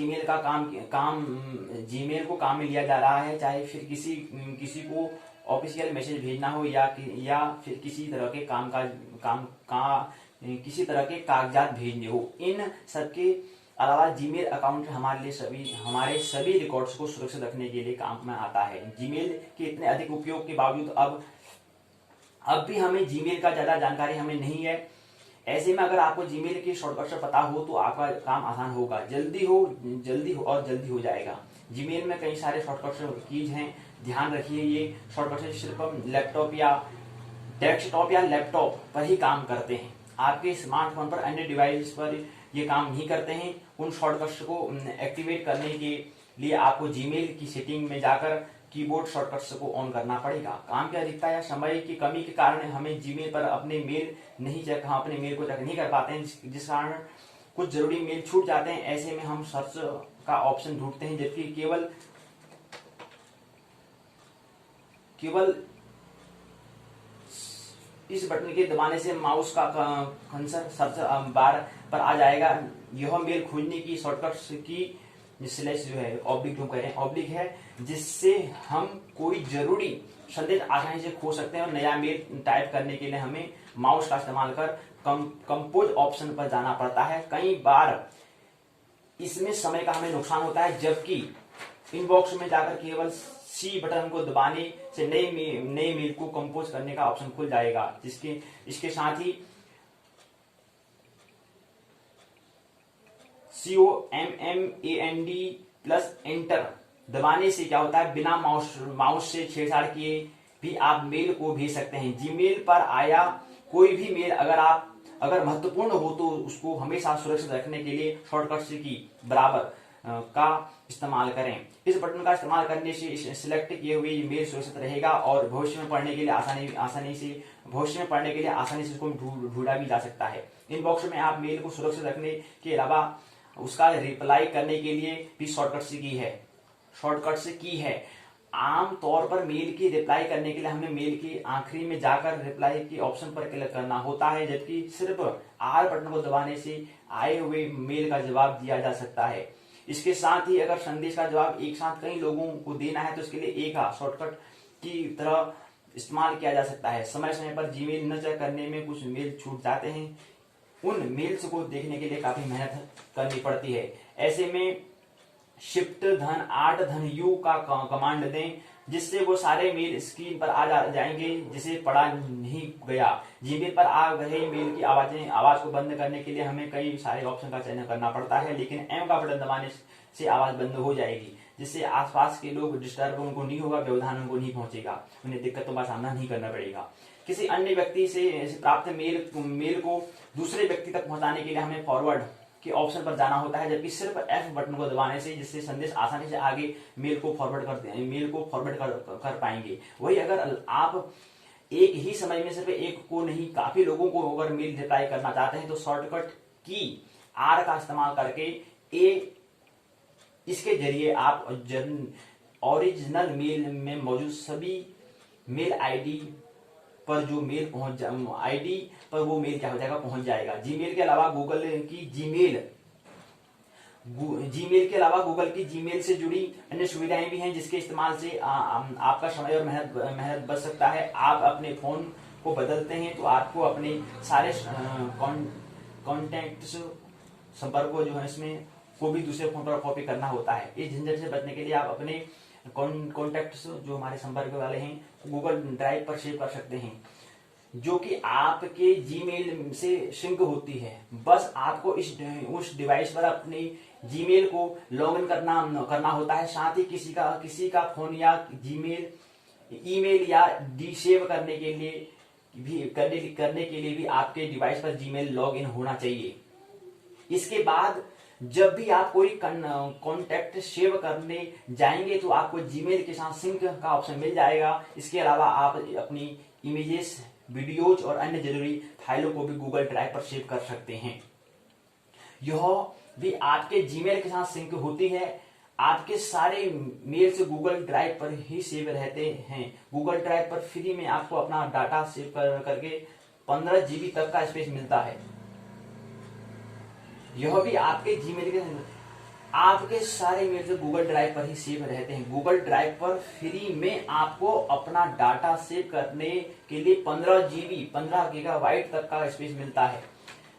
जीमेल को काम में लिया जा रहा है। चाहे फिर किसी को ऑफिशियल मैसेज भेजना हो या फिर किसी तरह के कागजात भेजने हो। इन सबके अलावा जीमेल अकाउंट हमारे सभी रिकॉर्ड्स को सुरक्षित रखने के लिए काम में आता है। जीमेल के इतने अधिक उपयोग के बावजूद अब भी हमें जीमेल का ज्यादा जानकारी हमें नहीं है। ऐसे में अगर आपको जीमेल की शॉर्टकट पता हो तो आपका काम आसान होगा, जल्दी हो जाएगा। जीमेल में कई सारे शॉर्टकट कीज हैं, ध्यान रखिए। ये शॉर्टकट सिर्फ डेस्कटॉप या लैपटॉप पर ही काम करते हैं। आपके स्मार्टफोन पर, अन्य डिवाइस पर ये काम नहीं करते हैं। उन शॉर्टकट्स को एक्टिवेट करने के लिए आपको जीमेल की सेटिंग में जाकर कीबोर्ड शॉर्टकट्स को ऑन करना पड़ेगा। काम की अधिकता या समय की कमी के कारण हमें जीमेल पर अपने मेल को चेक नहीं कर पाते हैं, जिस कारण कुछ जरूरी मेल छूट जाते हैं। ऐसे में हम सर्च का ऑप्शन ढूंढते हैं, जबकि केवल इस बटन के दबाने से माउस का कर्सर सर्च बार पर आ जाएगा। यह मेल खोजने की शॉर्टकट्स की स्लैश जो है, ऑब्लिक है, जिससे हम कोई जरूरी संदेश आसानी से खोज सकते हैं। और नया मेल टाइप करने के लिए हमें माउस का इस्तेमाल कर कंपोज ऑप्शन पर जाना पड़ता है। कई बार इसमें समय का हमें नुकसान होता है, जबकि इनबॉक्स में जाकर केवल सी बटन को दबाने से नए मेल को कंपोज करने का ऑप्शन खुल जाएगा। इसके साथ ही COMMAND प्लस एंटर दबाने से क्या होता है, बिना माउस से छेड़छाड़ किए भी आप मेल को भेज सकते हैं। जीमेल पर आया कोई भी मेल अगर महत्वपूर्ण हो तो उसको हमेशा सुरक्षित रखने के लिए शॉर्टकट की बराबर का इस्तेमाल करें। इस बटन का इस्तेमाल करने से सिलेक्ट किए हुए मेल सुरक्षित रहेगा और भविष्य में पढ़ने के लिए आसानी से इसको ढूंढा भी जा सकता है। इनबॉक्स में आप मेल को सुरक्षित रखने के अलावा उसका रिप्लाई करने के लिए भी शॉर्टकट की है। आम तौर पर मेल की रिप्लाई करने के लिए हमें मेल के आखिरी में जाकर रिप्लाई के ऑप्शन पर क्लिक करना होता है, जबकि सिर्फ आर बटन को दबाने से आए हुए मेल का जवाब दिया जा सकता है। इसके साथ ही अगर संदेश का जवाब एक साथ कई लोगों को देना है तो इसके लिए एक शॉर्टकट की तरह इस्तेमाल किया जा सकता है। समय समय पर जीमेल न चेक करने में कुछ मेल छूट जाते हैं, उन मेल्स को देखने के लिए काफी मेहनत करनी पड़ती है। ऐसे में शिफ्ट धन 8 धन यू का कमांड दें, जिससे वो सारे मेल स्क्रीन पर आ जाएंगे जिसे पढ़ा नहीं गया। जीमेल पर आ गए मेल की आवाज को बंद करने के लिए हमें कई सारे ऑप्शन का चयन करना पड़ता है, लेकिन एम का बटन दबाने से आवाज बंद हो जाएगी, जिससे आसपास के लोग डिस्टर्ब उनको नहीं होगा, व्यवधान उनको नहीं पहुंचेगा, उन्हें दिक्कतों का सामना नहीं करना पड़ेगा। किसी अन्य व्यक्ति से प्राप्त मेल को दूसरे व्यक्ति तक पहुंचाने के लिए हमें फॉरवर्ड के ऑप्शन पर जाना होता है, जबकि सिर्फ एफ बटन को दबाने से जिससे संदेश आसानी से आगे मेल को फॉरवर्ड कर पाएंगे। वही अगर आप एक ही समय में सिर्फ एक को नहीं काफी लोगों को अगर मेल रिप्लाई करना चाहते हैं तो शॉर्टकट की आर का इस्तेमाल करके इसके जरिए आप ओरिजिनल मेल में मौजूद सभी मेल आईडी पर जो मेल आईडी पर वो मेल क्या हो जाएगा, पहुंच जाएगा। जीमेल के अलावा गूगल की जीमेल से जुड़ी अन्य सुविधाएं भी हैं, जिसके इस्तेमाल से आपका समय और मेहनत बच सकता है। आप अपने फोन को बदलते हैं तो आपको अपने सारे कॉन्टेक्ट्स संपर्कों जो है इसमें को भी दूसरे फोन पर कॉपी करना होता है। इस झंझट से बचने के लिए आप अपने कॉन्टेक्ट्स जो हमारे संपर्क वाले हैं गूगल ड्राइव पर सेव कर सकते हैं, जो कि आपके जीमेल से सिंक होती है। बस आपको उस डिवाइस पर अपने जीमेल को लॉगिन करना होता है। साथ ही किसी का फोन या ईमेल या डिसेव करने के लिए भी आपके डिवाइस पर जीमेल लॉगिन होना चाहिए। इसके बाद जब भी आप कोई कॉन्टेक्ट सेव करने जाएंगे तो आपको जीमेल के साथ सिंक का ऑप्शन मिल जाएगा। इसके अलावा आप अपनी इमेजेस, वीडियोज और अन्य जरूरी फाइलों को भी गूगल ड्राइव पर सेव कर सकते हैं। यह भी आपके जीमेल के साथ सिंक होती है। आपके सारे मेल्स गूगल ड्राइव पर ही सेव रहते हैं। गूगल ड्राइव पर फ्री में आपको अपना डाटा सेव करके 15 GB तक का स्पेस मिलता है। यह भी आपके सारे मेल गूगल ड्राइव पर ही सेव रहते हैं। गूगल ड्राइव पर फ्री में आपको अपना डाटा सेव करने के लिए 15 GB तक का स्पेस मिलता है,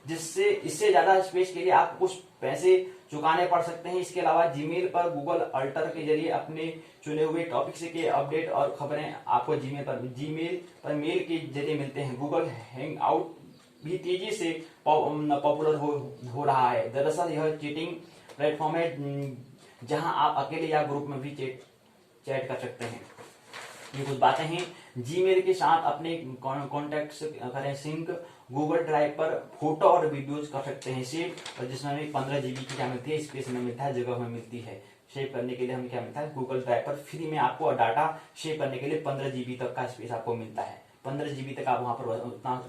जिससे इससे ज्यादा स्पेस के लिए आपको कुछ पैसे चुकाने पड़ सकते हैं। इसके अलावा जीमेल पर गूगल अल्टर के जरिए अपने चुने हुए टॉपिक्स के अपडेट और खबरें आपको जीमेल पर मेल के जरिए मिलते हैं। गूगल हैंग आउट भी तेजी से पॉपुलर हो रहा है। दरअसल यह चैटिंग प्लेटफॉर्म है जहां आप अकेले या ग्रुप में भी चैट कर सकते हैं। ये कुछ बातें हैं। जीमेल के साथ अपने कॉन्टेक्ट्स करें सिंक। गूगल ड्राइव पर फोटो और वीडियोज कर सकते हैं सेव, और जिसमें 15 GB की क्या मिलती है, स्पेस में मिलता है, जगह में मिलती है। सेव करने के लिए हमें क्या मिलता है, गूगल ड्राइव पर फ्री में आपको डाटा सेव करने के लिए 15 GB तक का स्पेस आपको मिलता है। 15 GB तक आप वहां पर उतना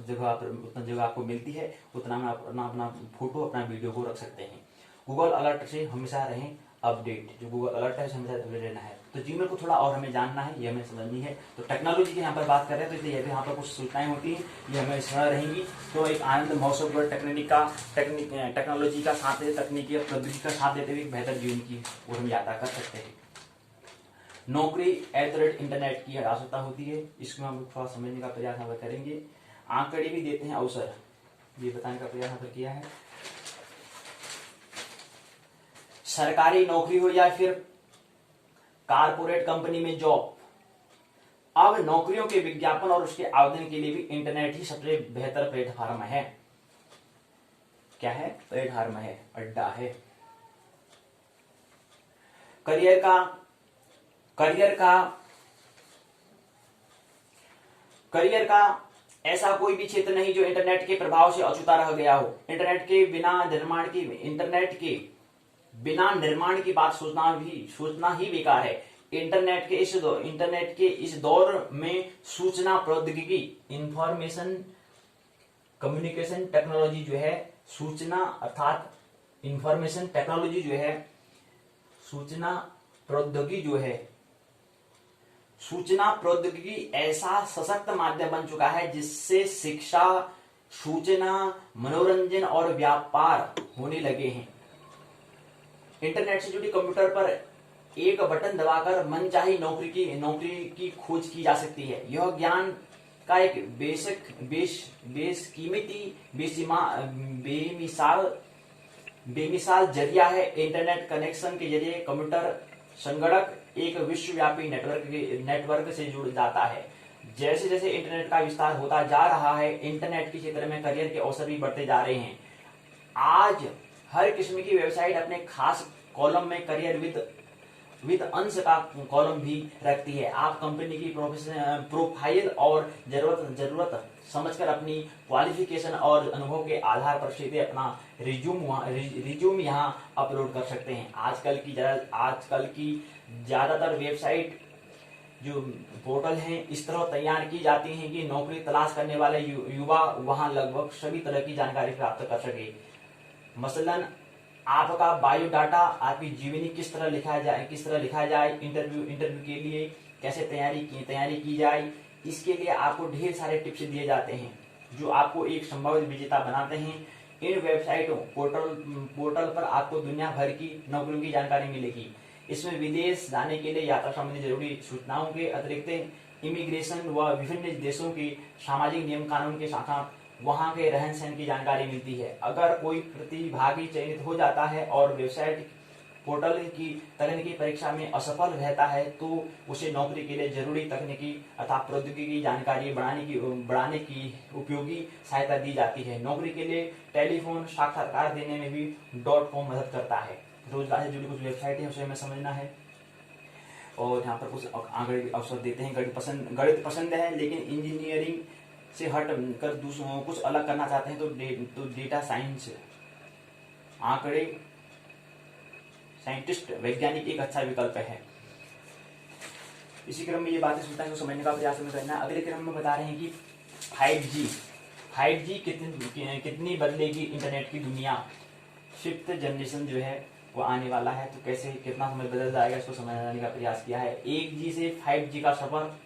जगह आपको मिलती है, उतना में आप अपना फोटो, अपना वीडियो को रख सकते हैं। गूगल अलर्ट से हमेशा रहें अपडेट। जो गूगल अलर्ट है हमेशा अपडेट रहना है। तो जीमेल को थोड़ा और हमें जानना है, ये हमें समझनी है। तो टेक्नोलॉजी की यहाँ पर बात कर रहे हैं, तो इसलिए यहाँ पर कुछ सूचनाएं होती हैं, ये हमें स्मरण रहेंगी। तो एक आनंद महोत्सव टेक्नोलॉजी का साथ, तकनीकी प्रौद्योगिकी का साथ देते हुए बेहतर जीवन की ओर हम यात्रा कर सकते हैं। नौकरी @इंटरनेट की आवश्यकता होती है, इसमें हम थोड़ा समझने का प्रयास यहाँ पर करेंगे। आंकड़े भी देते हैं अवसर, ये बताने का प्रयास यहाँ पर किया है। सरकारी नौकरी हो या फिर कारपोरेट कंपनी में जॉब, अब नौकरियों के विज्ञापन और उसके आवेदन के लिए भी इंटरनेट ही सबसे बेहतर प्लेटफॉर्म है। क्या है? प्लेटफॉर्म है, अड्डा है। करियर का ऐसा कोई भी क्षेत्र नहीं जो इंटरनेट के प्रभाव से अछूता रह गया हो। इंटरनेट के बिना निर्माण की बात सोचना ही बेकार है। इंटरनेट के इस दौर में सूचना प्रौद्योगिकी, इंफॉर्मेशन कम्युनिकेशन टेक्नोलॉजी जो है, सूचना अर्थात इंफॉर्मेशन टेक्नोलॉजी जो है, सूचना प्रौद्योगिकी ऐसा सशक्त माध्यम बन चुका है जिससे शिक्षा, सूचना, मनोरंजन और व्यापार होने लगे हैं। इंटरनेट से जुड़ी कंप्यूटर पर एक बटन दबाकर मनचाही नौकरी की खोज की जा सकती है। यह ज्ञान का एक बेमिसाल जरिया है। इंटरनेट कनेक्शन के जरिए कंप्यूटर संगणक एक विश्वव्यापी नेटवर्क से जुड़ जाता है। जैसे जैसे इंटरनेट का विस्तार होता जा रहा है, इंटरनेट के क्षेत्र में करियर के अवसर भी बढ़ते जा रहे हैं। आज हर किस्म की वेबसाइट अपने खास कॉलम में करियर विद अंश का कॉलम भी रखती है। आप कंपनी की प्रोफाइल और जरूरत समझकर अपनी क्वालिफिकेशन और अनुभव के आधार पर सीधे अपना रिज्यूम यहाँ अपलोड कर सकते हैं। आजकल की ज्यादातर वेबसाइट जो पोर्टल हैं इस तरह तैयार की जाती हैं कि नौकरी तलाश करने वाले युवा वहां लगभग सभी तरह की जानकारी प्राप्त कर सके। मसलन आपका बायोडाटा, आपकी जीवनी किस तरह लिखा जाए, इंटरव्यू के लिए कैसे तैयारी की जाए, इसके लिए आपको ढेर सारे टिप्स दिए जाते हैं जो आपको एक संभावित विजेता बनाते हैं। इन वेबसाइटों पोर्टल पर आपको दुनिया भर की नौकरियों की जानकारी मिलेगी। इसमें विदेश जाने के लिए यात्रा संबंधी जरूरी सूचनाओं के अतिरिक्त इमिग्रेशन व विभिन्न देशों के सामाजिक नियम कानून के साथ वहां के रहन सहन की जानकारी मिलती है। अगर कोई प्रतिभागी चयनित हो जाता है और वेबसाइट पोर्टल की तकनीकी परीक्षा में असफल रहता है तो उसे नौकरी के लिए जरूरी तकनीकी अथवा प्रौद्योगिकी जानकारी बढ़ाने की उपयोगी सहायता दी जाती है। नौकरी के लिए टेलीफोन साक्षात्कार देने में भी .com मदद करता है। रोजगार से जुड़ी कुछ वेबसाइट है, उसे हमें समझना है और यहाँ पर कुछ आगे अवसर देते हैं। गणित पसंद है लेकिन इंजीनियरिंग से हट कर दूसरों कुछ अलग करना चाहते हैं तो डेटा साइंस, आंकड़े साइंटिस्ट, वैज्ञानिक एक अच्छा विकल्प है। इसी क्रम में ये बातें सुनता है समझने का प्रयास में करना है। अगले क्रम में बता रहे हैं कि 5G कितनी बदलेगी इंटरनेट की दुनिया। 5th जनरेशन जो है वो आने वाला है, तो कैसे कितना समय बदल जाएगा इसको समझने का प्रयास किया है। 1G से 5G का सफर।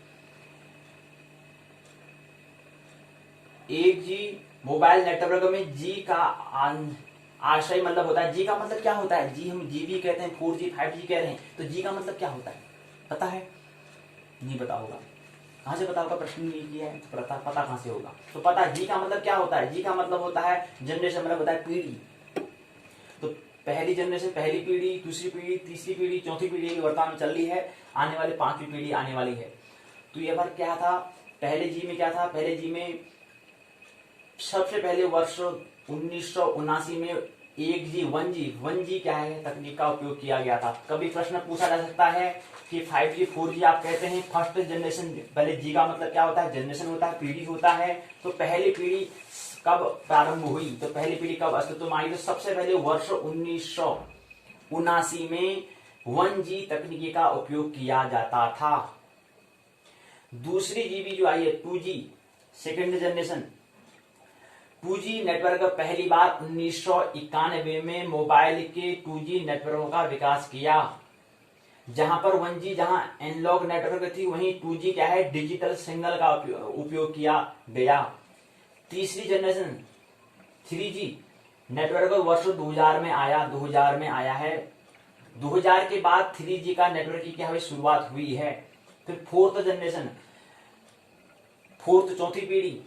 1G मोबाइल नेटवर्क में G का आशय मतलब होता है। G का मतलब क्या होता है? G हम GB कहते हैं, 4G 5G कह रहे हैं, तो G का मतलब क्या होता है पता है? नहीं पता होगा। कहां से पता होगा? प्रश्न नहीं किया है तो पता कहां से होगा? तो पता G का मतलब क्या होता है? G का मतलब होता है जनरेशन, मतलब होता है पीढ़ी। तो पहली जनरेशन, पहली पीढ़ी, दूसरी पीढ़ी, तीसरी पीढ़ी, चौथी पीढ़ी वर्तमान में चल रही है, आने वाले 5वीं पीढ़ी आने वाली है। तो ये बार क्या था? पहले G में क्या था? पहले G में सबसे पहले वर्ष 1979 में 1G क्या है तकनीक का उपयोग किया गया था। कभी प्रश्न पूछा जा सकता है कि 5G 4G आप कहते हैं फर्स्ट जनरेशन। पहले G का मतलब क्या होता है? जनरेशन होता है, पीढ़ी होता है। तो पहली पीढ़ी कब प्रारंभ हुई, तो पहली पीढ़ी कब अस्तित्व में आई? तो सबसे पहले वर्ष 1979 में 1G तकनीकी का उपयोग किया जाता था। दूसरी जीबी जो आई है 2G, second generation 2G network पहली बार 1991 में मोबाइल के 2G नेटवर्कों का विकास किया। जहां पर 1G जहां एनालॉग नेटवर्क थी, वहीं 2G क्या है? डिजिटल सिग्नल का उपयोग किया गया। तीसरी जनरेशन 3G नेटवर्क वर्ष 2000 में आया है। 2000 के बाद 3G का नेटवर्क की क्या हुई? शुरुआत हुई है। फिर 4th जनरेशन, चौथी पीढ़ी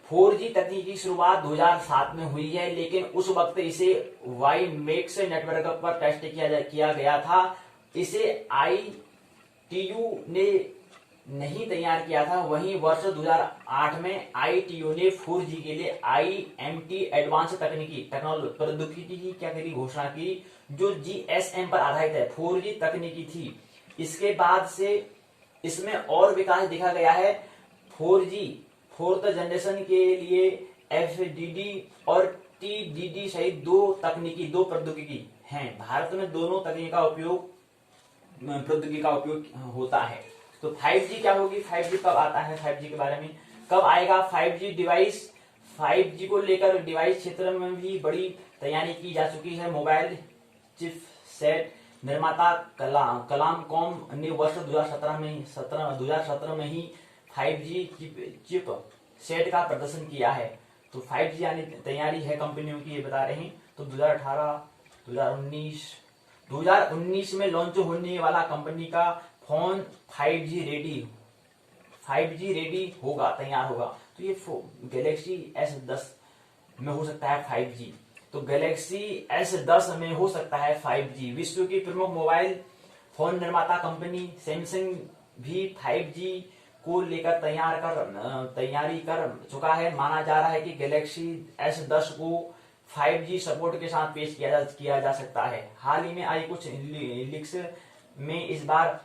4G तकनीक की शुरुआत 2007 में हुई है, लेकिन उस वक्त इसे वाईमैक्स नेटवर्क पर टेस्ट किया गया था। इसे ITU ने नहीं तैयार किया था, वहीं वर्ष 2008 में ITO ने 4G के लिए IMT एडवांस तकनीकी प्रौद्योगिकी की क्या करी घोषणा की, जो GSM पर आधारित है, 4G तकनीकी थी। इसके बाद से इसमें और विकास देखा गया है। 4G फोर्थ जनरेशन के लिए FDD और TDD सहित दो प्रौद्योगिकी हैं। भारत में दोनों तकनीकी का उपयोग होता है। तो 5G क्या होगी, 5G कब आता है, 5G के बारे में कब आएगा 5G डिवाइस। 5G को लेकर डिवाइस क्षेत्र में भी बड़ी तैयारी की जा चुकी है। मोबाइल चिप सेट निर्माता कलामकॉम ने वर्ष 2017 में ही 5G चिप सेट का प्रदर्शन किया है। तो 5G आने की तैयारी है कंपनियों की, ये बता रहे हैं। तो 2019 में लॉन्च होने वाला कंपनी का फोन 5G रेडी होगा, तैयार होगा। तो ये गैलेक्सी S10 में हो सकता है 5G। तो गैलेक्सी S10 में हो सकता है 5G। विश्व की प्रमुख मोबाइल फोन निर्माता कंपनी सैमसंग भी 5G को लेकर तैयारी कर चुका है। माना जा रहा है कि गैलेक्सी S10 को 5G सपोर्ट के साथ पेश किया जा सकता है। हाल ही में आई कुछ लीक्स में इस बात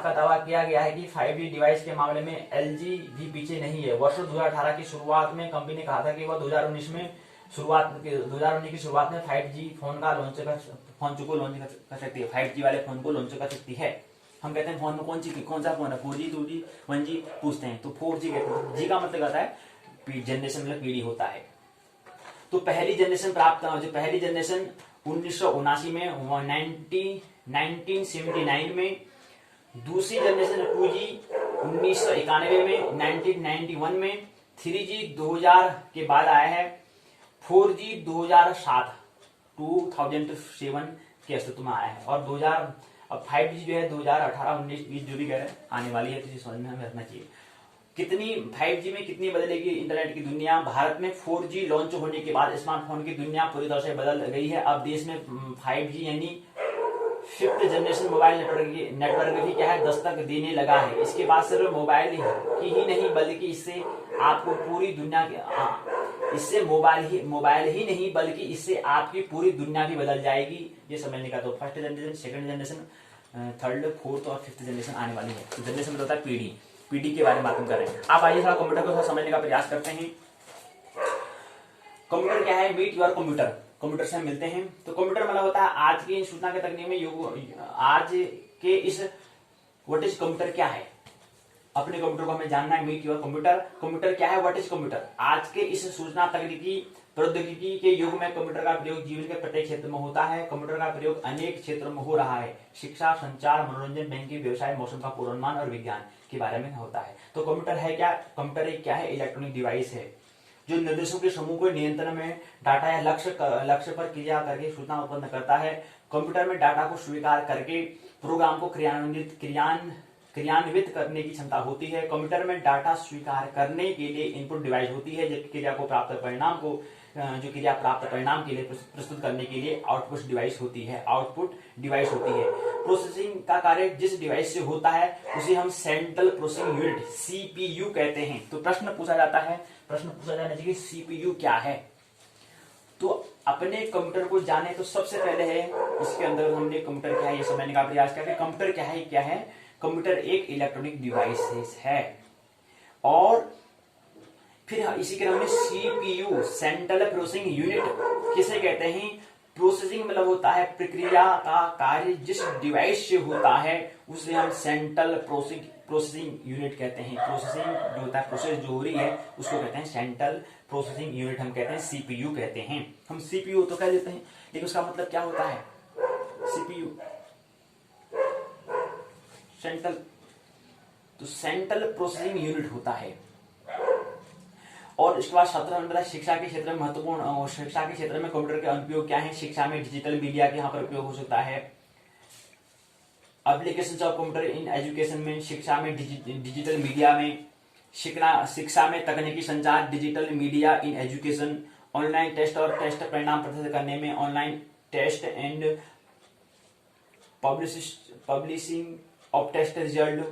का दावा किया गया है कि 5G डिवाइस के मामले में LG भी पीछे नहीं है। वर्ष 2018 की शुरुआत में कंपनी ने कहा था कि वह 2019 की शुरुआत में 5G फोन को लॉन्च कर सकती है, 5G वाले फोन को लॉन्च कर सकती है। हम कहते हैं फोन में कौन सा फोन है, 4G 2G 1G पूछते हैं, तो 4G कहते हैं। G का मतलब आता है जनरेशन, मतलब पीढ़ी होता है। तो पहली जनरेशन 1979 में, 1979 में, दूसरी जनरेशन 2G 1991 में, 1991 में, 3G 2000 के बाद आया है, 4G 2007 के अस्तित्व में आया है, और 2000 अब 5G जो है 2018, 19, 20 जो भी कह रहे हैं आने वाली है, तो ये समझ में हमें रखना चाहिए। 5G में कितनी बदलेगी इंटरनेट की दुनिया। भारत में 4G लॉन्च होने के बाद स्मार्टफोन की दुनिया पूरी तरह से बदल गई है। अब देश में 5G यानी 5th जनरेशन मोबाइल नेटवर्क भी क्या है, दस्तक देने लगा है। इसके बाद सिर्फ मोबाइल ही नहीं बल्कि इससे आपको पूरी दुनिया इससे आपकी पूरी दुनिया भी बदल जाएगी, ये समझने का। तो first generation, second generation, third, fourth और 5th जनरेशन आने वाली है। तो जनरेशन मतलब होता है पीढ़ी के बारे में बात कर रहे हैं। आप आइए थोड़ा कंप्यूटर को थोड़ा समझने का प्रयास करते हैं। कंप्यूटर क्या है, मीट योर कंप्यूटर से हम मिलते हैं। तो कंप्यूटर मतलब होता है आज की सूचना के तकनीक में आज के इस व्हाट इज कंप्यूटर क्या है, अपने कंप्यूटर को हमें जानना है। मीट योर कंप्यूटर क्या है, व्हाट इज कंप्यूटर। आज के इस सूचना तकनीकी प्रौद्योगिकी के युग में कंप्यूटर का प्रयोग जीवन के प्रत्येक क्षेत्र में होता है। कंप्यूटर का प्रयोग अनेक क्षेत्रों में हो रहा है। शिक्षा, संचार, मनोरंजन, बैंकिंग, व्यवसाय, मौसम का पूर्वानुमान और विज्ञान के बारे में होता है। तो कंप्यूटर है क्या, कंप्यूटर एक क्या है, इलेक्ट्रॉनिक डिवाइस है जो निर्देशों के समूह को नियंत्रण में डाटा या लक्ष्य पर क्रिया करके सूचना उत्पन्न करता है। कंप्यूटर में डाटा को स्वीकार करके प्रोग्राम को क्रियान्वित करने की क्षमता होती है। कंप्यूटर में डाटा स्वीकार करने के लिए इनपुट डिवाइस होती है, जबकि क्रिया प्राप्त परिणाम के लिए प्रस्तुत करने के लिए आउटपुट डिवाइस होती है। प्रोसेसिंग का कार्य जिस डिवाइस से होता है उसे हम सेंट्रल प्रोसेसिंग यूनिट CPU कहते हैं। तो प्रश्न पूछा जाना चाहिए CPU क्या है। तो अपने कंप्यूटर को जाने तो सबसे पहले है इसके अंदर हमने कंप्यूटर क्या है ये समझने का प्रयास किया। कंप्यूटर क्या है, कंप्यूटर एक इलेक्ट्रॉनिक डिवाइस है। और फिर इसी क्रम में CPU सेंट्रल प्रोसेसिंग यूनिट किसे कहते हैं, प्रोसेसिंग मतलब होता है प्रक्रिया का कार्य जिस डिवाइस से होता है उसे हम सेंट्रल प्रोसेसिंग यूनिट कहते हैं। प्रोसेसिंग जो होता है, प्रोसेस जो हो रही है उसको कहते हैं सेंट्रल प्रोसेसिंग यूनिट, हम कहते हैं CPU कहते हैं। हम CPU तो कह देते हैं, लेकिन उसका मतलब क्या होता है CPU सेंट्रल प्रोसेसिंग यूनिट होता है। और इसके बाद 17 नंबर शिक्षा के क्षेत्र में महत्वपूर्ण, शिक्षा के क्षेत्र में कंप्यूटर के अनुप्रयोग क्या है। शिक्षा में डिजिटल मीडिया के यहाँ पर उपयोग हो सकता है। Application of computer in education में, शिक्षा में डिजिटल मीडिया में, शिक्षा में तकनीकी संचार, digital media in education, online test और टेस्ट परिणाम प्रदर्शित करने में, online test and publishing of test result,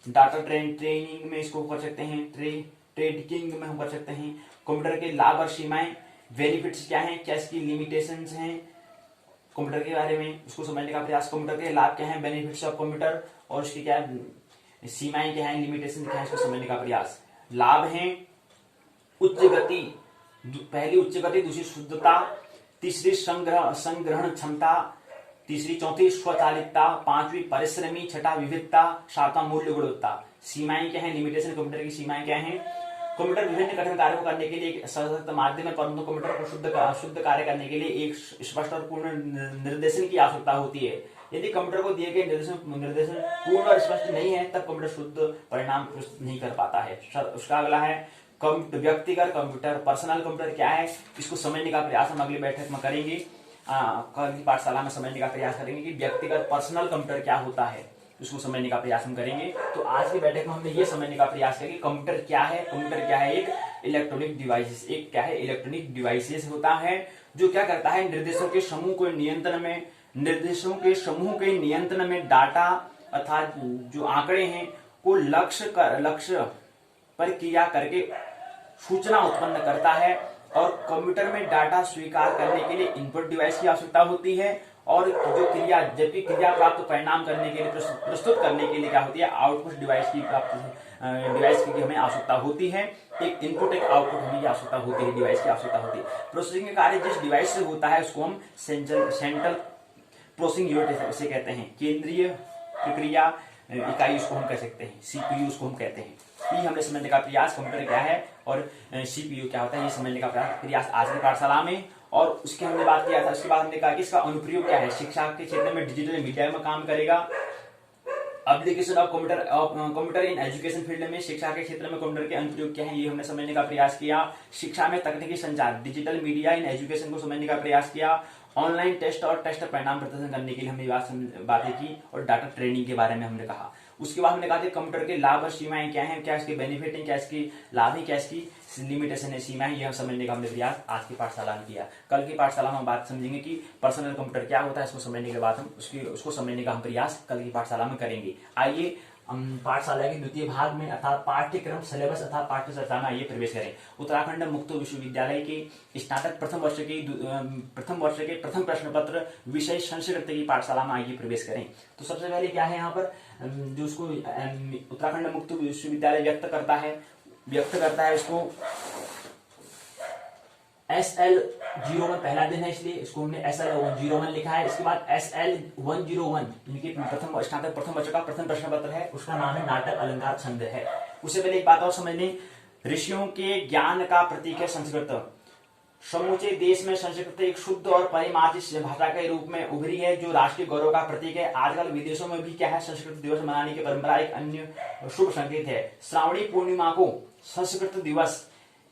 data training में इसको कर सकते हैं, ट्रेडिंग में हम कर सकते हैं। कंप्यूटर के लाभ और सीमाएं, बेनिफिट्स क्या हैं, क्या इसकी लिमिटेशंस हैं, कंप्यूटर के बारे में उसको समझने का प्रयास। कंप्यूटर के लाभ क्या हैं, बेनिफिट्स ऑफ कंप्यूटर, और उसकी क्या सीमाएं क्या हैं, लिमिटेशन क्या है, इसको समझने का प्रयास। लाभ हैं उच्च गति, पहली उच्च गति, दूसरी शुद्धता, तीसरी संग्रहण क्षमता, तीसरी चौथी स्वचालितता, पांचवी परिश्रमी, छठा विविधता, सातवां मूल्य गुणवत्ता। सीमाएं क्या है, लिमिटेशन कंप्यूटर की सीमाएं क्या है। कंप्यूटर विभिन्न कठिन कार्यों को करने के लिए एक सशक्त माध्यम है, परंतु कंप्यूटर को शुद्ध कार्य करने के लिए एक स्पष्ट और पूर्ण निर्देशन की आवश्यकता होती है। यदि कंप्यूटर को दिए गए निर्देशन पूर्ण और स्पष्ट नहीं है, तब कंप्यूटर शुद्ध परिणाम प्रस्तुत नहीं कर पाता है। उसका अगला है व्यक्तिगत कंप्यूटर, पर्सनल कंप्यूटर क्या है, इसको समझने का प्रयास हम अगली बैठक में करेंगे। कल की पाठशाला में समझने का प्रयास करेंगे कि व्यक्तिगत पर्सनल कंप्यूटर क्या होता है, उसको समझने का प्रयास हम करेंगे। तो आज की बैठक में हमने ये समझने का प्रयास किया कि कंप्यूटर क्या है। कंप्यूटर क्या है, एक इलेक्ट्रॉनिक डिवाइसेस, एक क्या है, इलेक्ट्रॉनिक डिवाइसेस होता है जो क्या करता है, निर्देशों के समूह के नियंत्रण में डाटा अर्थात जो आंकड़े हैं को लक्ष्य पर क्रिया करके सूचना उत्पन्न करता है। और कंप्यूटर में डाटा स्वीकार करने के लिए इनपुट डिवाइस की आवश्यकता होती है, और जो जबकि क्रिया प्राप्त परिणाम करने के लिए प्रस्तुत करने के लिए क्या होती है, आउटपुट डिवाइस की हमें आवश्यकता होती है। एक इनपुट एक आउटपुट हमें आवश्यकता होती है, डिवाइस की आवश्यकता होती है। प्रोसेसिंग का कार्य जिस डिवाइस से होता है उसको हम सेंट्रल प्रोसेसिंग यूनिट इसे कहते हैं, केंद्रीय प्रक्रिया इकाई उसको हम कह सकते हैं, सीपीयू उसको हम कहते हैं। ये हमने समझने का प्रयास कंप्यूटर क्या है और सीपीयू क्या होता है, ये समझने का प्रयास आज की पाठशाला में। और उसके हमने बात किया था, उसके बाद हमने कहा कि इसका अनुप्रयोग क्या है, शिक्षा के क्षेत्र में डिजिटल मीडिया में काम करेगा। Application of computer in education field में, शिक्षा के क्षेत्र में कंप्यूटर के अनुप्रयोग क्या है, ये हमने समझने का प्रयास किया। शिक्षा में तकनीकी संचार, डिजिटल मीडिया इन एजुकेशन को समझने का प्रयास किया। ऑनलाइन टेस्ट और टेस्ट परिणाम प्रदर्शन करने के लिए हमने बातें की, और डाटा ट्रेनिंग के बारे में हमने कहा। उसके बाद हमने कहा कि कंप्यूटर के लाभ और सीमाएं क्या हैं, क्या इसके बेनिफिट हैं, क्या इसकी लाभ है, क्या इसकी लिमिटेशन है, सीमाएं, ये हम समझने का हमने प्रयास आज की पाठशाला में किया। कल की पाठशाला में हम बात समझेंगे कि पर्सनल कंप्यूटर क्या होता है, इसको समझने के बाद हम उसको समझने का हम प्रयास कल की पाठशाला में करेंगे। आइए पाठशाला के द्वितीय भाग में अर्थात पाठ्यक्रम सिलेबस अर्थात पाठ्यचर्चा में आइए प्रवेश करें। उत्तराखंड मुक्त विश्वविद्यालय के स्नातक प्रथम वर्ष के प्रथम प्रश्न पत्र विषय संस्कृत की पाठशाला में आइए प्रवेश करें। तो सबसे पहले क्या है यहाँ पर जो उसको उत्तराखंड मुक्त विश्वविद्यालय व्यक्त करता है उसको SL01 पहला दिन है, इसलिए इसको हमने SL01 लिखा है। इसके बाद SL101 इनके स्नातक प्रथम वर्ष का प्रथम प्रश्न पत्र है, उसका नाम है नाटक अलंकार छंद है। उससे पहले एक बात और समझ लें, ऋषियों के ज्ञान का प्रतीक है संस्कृत। समूचे देश में संस्कृत एक शुद्ध और परिमार्जित भाषा के रूप में उभरी है, जो राष्ट्रीय गौरव का प्रतीक है। आजकल विदेशों में भी क्या है, संस्कृत दिवस मनाने की परंपरा एक अन्य शुभ संकेत है। श्रावणी पूर्णिमा को संस्कृत दिवस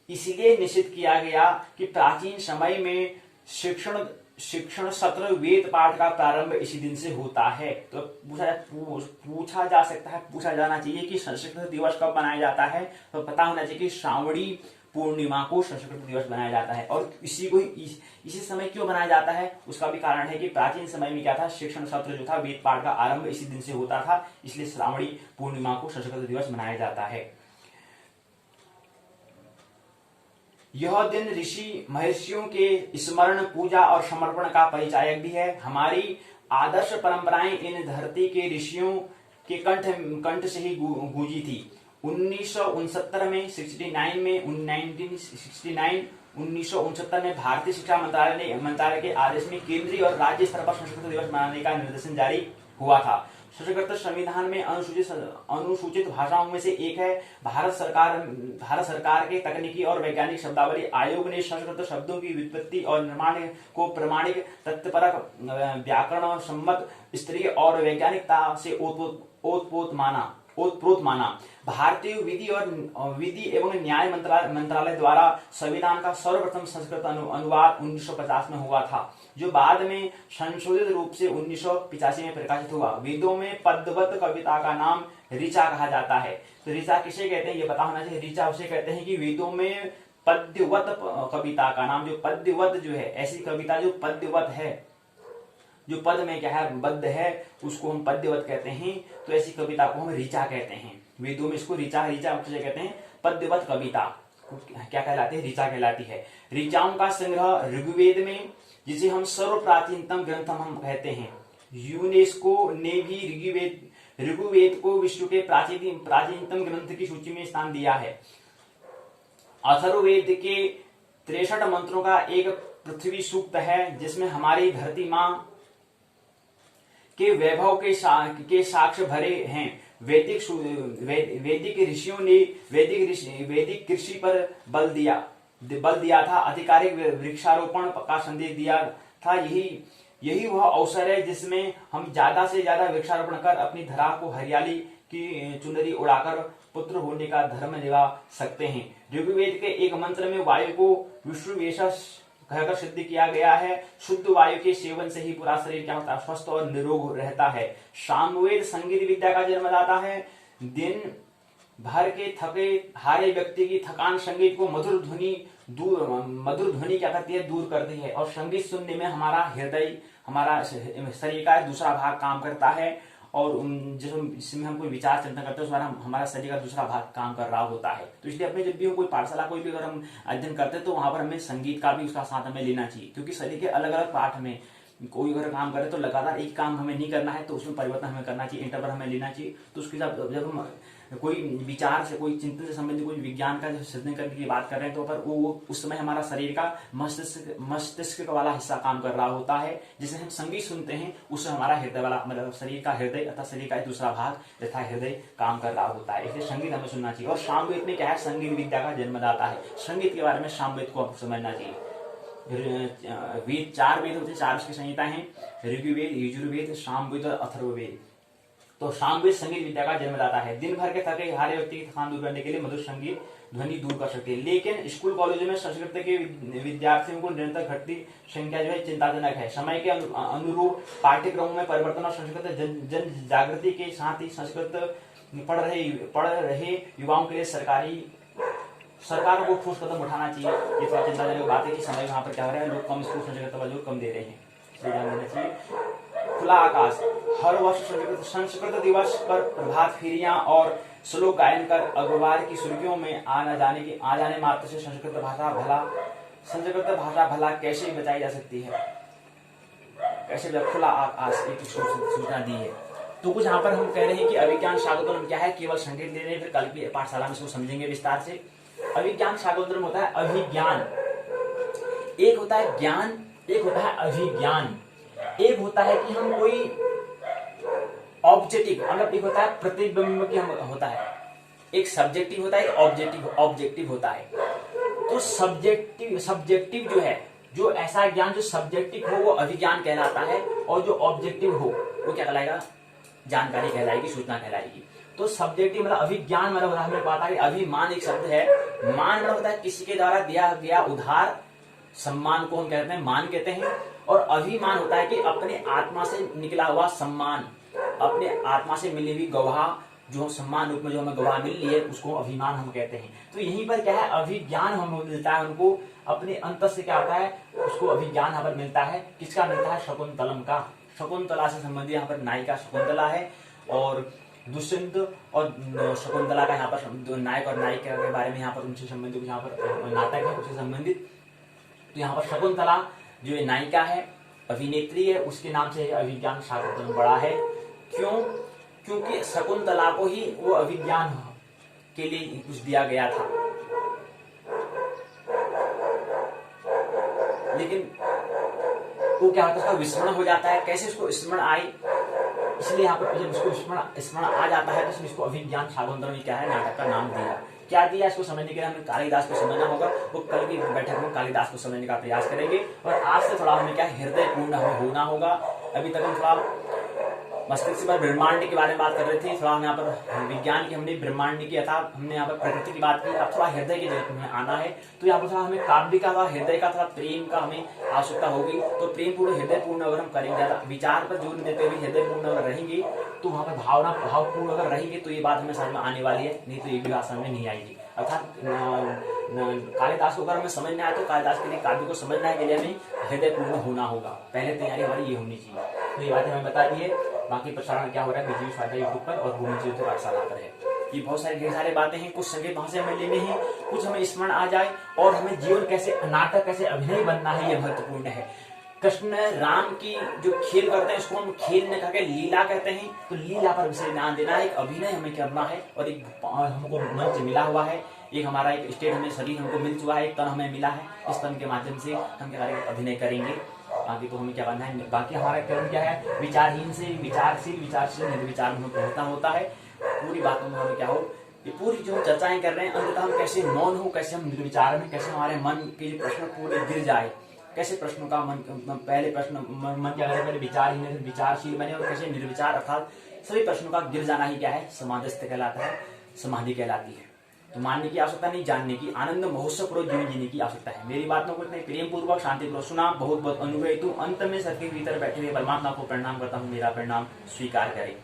इसलिए निश्चित किया गया कि प्राचीन समय में शिक्षण सत्र वेद पाठ का प्रारंभ इसी दिन से होता है। तो पूछा जाना चाहिए कि संस्कृत दिवस कब मनाया जाता है, तो पता होना चाहिए कि श्रावणी पूर्णिमा को संस्कृत दिवस मनाया जाता है। और इसी समय क्यों मनाया जाता है, उसका भी कारण है कि प्राचीन समय में क्या था, शिक्षण सत्र जो था वेद पाठ का आरंभ इसी दिन से होता था, इसलिए श्रावणी पूर्णिमा को संस्कृत दिवस मनाया जाता है। यह दिन ऋषि महर्षियों के स्मरण, पूजा और समर्पण का परिचायक भी है। हमारी आदर्श परंपराएं इन धरती के ऋषियों के कंठ से ही गूंजी थी। 1969 में 1969 में भारतीय शिक्षा मंत्रालय के आदेश में केंद्रीय और राज्य स्तर पर संस्कृत दिवस मनाने का निर्देशन जारी हुआ था। संस्कृत संविधान में अनुसूचित भाषाओं में से एक है। भारत सरकार के तकनीकी और वैज्ञानिक शब्दावली आयोग ने संस्कृत शब्दों की व्युत्पत्ति और निर्माण को प्रमाणिक, तथ्यपरक, व्याकरण सम्मत, स्तरीय और वैज्ञानिकता से ओतप्रोत माना। भारतीय विधि एवं न्याय मंत्रालय द्वारा संविधान का सर्वप्रथम संस्कृत अनुवाद 1950 में हुआ था, जो बाद में संशोधित रूप से 1985 में प्रकाशित हुआ। वेदों में पद्यवत कविता का नाम ऋचा कहा जाता है। तो ऋचा किसे कहते हैं ये पता होना चाहिए। ऋचा उसे कहते हैं कि वेदों में पद्यवत कविता का नाम, जो पद्यवत जो है, ऐसी कविता जो पद्यवत है, जो पद में क्या है बद्ध है उसको हम पद्यवत कहते हैं। तो ऐसी कविता को हम ऋचा कहते हैं। वेदों में इसको ऋचा कहते हैं। पद्यवत कविता क्या कहलाती है? ऋचा कहलाती है। ऋचाओं का संग्रह ऋग्वेद में, जिसे हम सर्व प्राचीनतम ग्रंथ हम कहते हैं। यूनेस्को ने भी ऋग्वेद को विश्व के प्राचीनतम ग्रंथ की सूची में स्थान दिया है। अथर्ववेद के 63 मंत्रों का एक पृथ्वी सूक्त है, जिसमें हमारी धरती माँ के वैभव के साक्ष्य भरे हैं। वैदिक ऋषियों ने वैदिक कृषि पर बल दिया था, आधिकारिक वृक्षारोपण का संदेश दिया था। यही वह अवसर है जिसमें हम ज्यादा से ज्यादा वृक्षारोपण कर अपनी धरा को हरियाली की चुनरी उड़ाकर पुत्र होने का धर्म निभा सकते हैं। ऋग्वेद के एक मंत्र में वायु को विश्ववेशा कहकर सिद्ध किया गया है। शुद्ध वायु के सेवन से ही पूरा शरीर क्या होता है? स्वस्थ और निरोग रहता है। सामवेद संगीत विद्या का जन्मदाता है। दिन भर के थके हारे व्यक्ति की थकान संगीत को मधुर ध्वनि क्या करती है? दूर करती है। और संगीत सुनने में हमारा हृदय, हमारा शरीर का दूसरा भाग काम करता है। और जिसमें हम कोई विचार चिंतन करते हैं उस बार हमारा शरीर का दूसरा भाग काम कर रहा होता है। तो इसलिए अपने जब भी हम कोई पाठशाला कोई भी अगर हम अध्ययन करते हैं तो वहां पर हमें संगीत का भी उसका साथ हमें लेना चाहिए, क्योंकि शरीर के अलग अलग पाठ में कोई अगर काम करे तो लगातार एक काम हमें नहीं करना है, तो उसमें परिवर्तन हमें करना चाहिए, इंटरवल हमें लेना चाहिए। तो उसके साथ जब हम कोई विचार से, कोई चिंतन से संबंधित कोई विज्ञान का सिद्धन करने की बात कर रहे हैं तो पर वो उस समय हमारा शरीर का मस्तिष्क वाला हिस्सा काम कर रहा होता है। जिसे हम संगीत सुनते हैं उससे हमारा हृदय वाला मतलब शरीर का हृदय अर्थात शरीर का दूसरा भाग यथा हृदय काम कर रहा होता है। इसलिए संगीत हमें सुनना चाहिए। और सामवेद में क्या है? संगीत विद्या का जन्मदाता है। संगीत के बारे में सामवेद को समझना चाहिए। वेद 4 वेद होते हैं, 4 उसकी संहिता है, ऋग्वेद, यजुर्वेद, सामवेद और अथर्ववेद। तो सामवेद संगीत विद्या का जन्मदाता है। दिन भर के थके हारे व्यक्ति की थकान दूर करने के लिए मधुर संगीत ध्वनि दूर कर सकती है। लेकिन स्कूल कॉलेजों में संस्कृत के विद्यार्थियों को निरंतर घटती संख्या जो है चिंताजनक है। समय के अनुरूप पाठ्यक्रमों में परिवर्तन और संस्कृत जन जागृति के साथ ही संस्कृत पढ़ रहे युवाओं के लिए सरकारों को ठोस कदम उठाना चाहिए। ये थोड़ा चिंताजनक बात है कि समय यहाँ पर क्या हो रहा है, लोग कम स्कूल संस्कृत पर जोर कम दे रहे हैं, इसलिए ध्यान देना चाहिए। खुला आकाश, हर वर्ष संस्कृत दिवस पर प्रभात फेरियां और श्लोक गायन कर अखबार की सुर्खियों में आ जाने मात्र से संस्कृत भाषा भला कैसे बचाई जा सकती है? कैसे? खुला आकाश एक सूचना दी है। तो कुछ यहाँ पर हम कह रहे हैं कि अभिज्ञान शाकुंतलम क्या है? केवल संकेत ले रहे हैं, फिर कल की पाठशाला में इसको समझेंगे विस्तार से। अभिज्ञान शाकुंतलम होता है अभिज्ञान, एक होता है ज्ञान, एक होता है अभिज्ञान। एक होता है कि हम कोई ऑब्जेक्टिव मतलब एक होता है प्रतिबिंब की हम होता है, एक सब्जेक्टिव होता है, एक ऑब्जेक्टिव होता है। तो सब्जेक्टिव जो है, जो ऐसा ज्ञान जो सब्जेक्टिव हो वो अभिज्ञान कहलाता है, और जो ऑब्जेक्टिव हो वो क्या कहलाएगा? जानकारी कहलाएगी, सूचना कहलाएगी। तो सब्जेक्टिव मतलब अभिज्ञान मतलब हमें पता है अभिमान एक शब्द है। मान मतलब होता है किसी के द्वारा दिया गया उधार, सम्मान को हम कहते हैं मान कहते हैं। और अभिमान होता है कि अपने आत्मा से निकला हुआ सम्मान, अपने आत्मा से मिली हुई गवाह, जो सम्मान रूप में जो हमें गवाह मिल रही है उसको अभिमान हम कहते हैं। तो यहीं पर क्या है? अभिज्ञान हमें मिलता है, उनको अपने अंतर से क्या आता है उसको अभिज्ञान यहाँ पर मिलता है। किसका मिलता है? शकुंतलम का। शकुंतला से संबंधित यहाँ पर नायिका शकुंतला है, और दुष्यंत और शकुंतला का यहाँ पर नायक और नायिका के बारे में यहाँ पर उनसे संबंधित यहाँ पर नाटक है उससे संबंधित। तो यहाँ पर शकुंतला जो ये नायिका है, अभिनेत्री है, उसके नाम से अभिज्ञान शाकुंतलम बड़ा है। क्यों? क्योंकि शकुंतला को ही वो अभिज्ञान के लिए कुछ दिया गया था, लेकिन वो क्या होता है? उसका विस्मरण हो जाता है। कैसे उसको स्मरण आई? इसलिए यहाँ पर जब उसको स्मरण आ जाता है तो इसमें इसको अभिज्ञान शाकुंतलम क्या है नाटक का नाम दिया। क्या दिया इसको समझने के लिए हमें कालिदास को समझना होगा। वो कल की बैठक में कालिदास को समझने का प्रयास करेंगे। और आज से थोड़ा हमें क्या हृदय पूर्ण हमें होना होगा। अभी तक हम थोड़ा मस्तिष्क पर ब्रह्मांड के बारे में बात कर रहे थे, थोड़ा हम यहाँ पर विज्ञान की हमने ब्रह्मांड की अर्थात हमने यहाँ पर प्रकृति की बात की। अब थोड़ा हृदय की जगत में आना है, तो यहाँ पर थोड़ा हमें काव्य का थोड़ा हृदय का थोड़ा प्रेम का हमें आवश्यकता होगी। तो प्रेम पूर्ण हृदय पूर्ण अगर हम करेंगे, ज्यादा विचार पर जोर देते हुए हृदय पूर्ण अगर रहेंगे, तो वहाँ पर भावपूर्ण अगर रहेंगे तो ये बात हमें समझ में आने वाली है, नहीं तो ये भी बात समझ में नहीं आएगी। अर्थात कालिदास को अगर हमें समझना है तो कालिदास के लिए काव्य को समझना है के लिए हमें हृदय पूर्ण होना होगा। पहले तैयारी हमारी ये होनी चाहिए। तो ये बातें हमें बता दी है। बाकी प्रसारण क्या हो रहा है बिजली स्वाध्याय यूट्यूब पर और भूमि ज्योति पाठशाला पर है। ये बहुत सारे ढेर सारे बातें हैं। कुछ संगीत वहां से हमें लेने हैं, कुछ हमें स्मरण आ जाए, और हमें जीवन कैसे नाटक कैसे अभिनय बनना है ये महत्वपूर्ण है। कृष्ण राम की जो खेल करते हैं उसको हम खेल न करके लीला कहते हैं। तो लीला पर विशेष ध्यान देना है, एक अभिनय हमें करना है। और एक हमको मंच मिला हुआ है, एक हमारा एक स्टेट हमें शरीर हमको मिल चुका है, एक तन हमें मिला है। इस तन के माध्यम से हम क्या करेंगे, अभिनय करेंगे। बाकी तो हमें क्या करना है, बाकी हमारा क्रम क्या है, विचारहीन से विचारशील, विचारशील निर्विचार में पहुंचना होता है। पूरी बातों में हमें क्या हो, ये पूरी जो हम चर्चाएं कर रहे हैं अंततः हम कैसे मौन हो, कैसे हम निर्विचार में, कैसे हमारे मन के जो प्रश्न पूरे गिर जाए, कैसे प्रश्नों का मन पहले प्रश्न मन क्या करे, पहले विचारहीन है विचारशील बने, और कैसे निर्विचार अर्थात सभी प्रश्नों का गिर जाना ही क्या है, समाधिस्थ कहलाता है, समाधि कहलाती है। तो मानने की आवश्यकता नहीं, जानने की, आनंद महोत्सव पूर्वक जीवन जीने की आवश्यकता है। मेरी बातों को इतने प्रेम पूर्वक शांति पूर्वक सुना, बहुत बहुत अनुभव हेतु अंत में सबके भीतर बैठे हुए परमात्मा को प्रणाम करता हूँ। मेरा प्रणाम स्वीकार करें।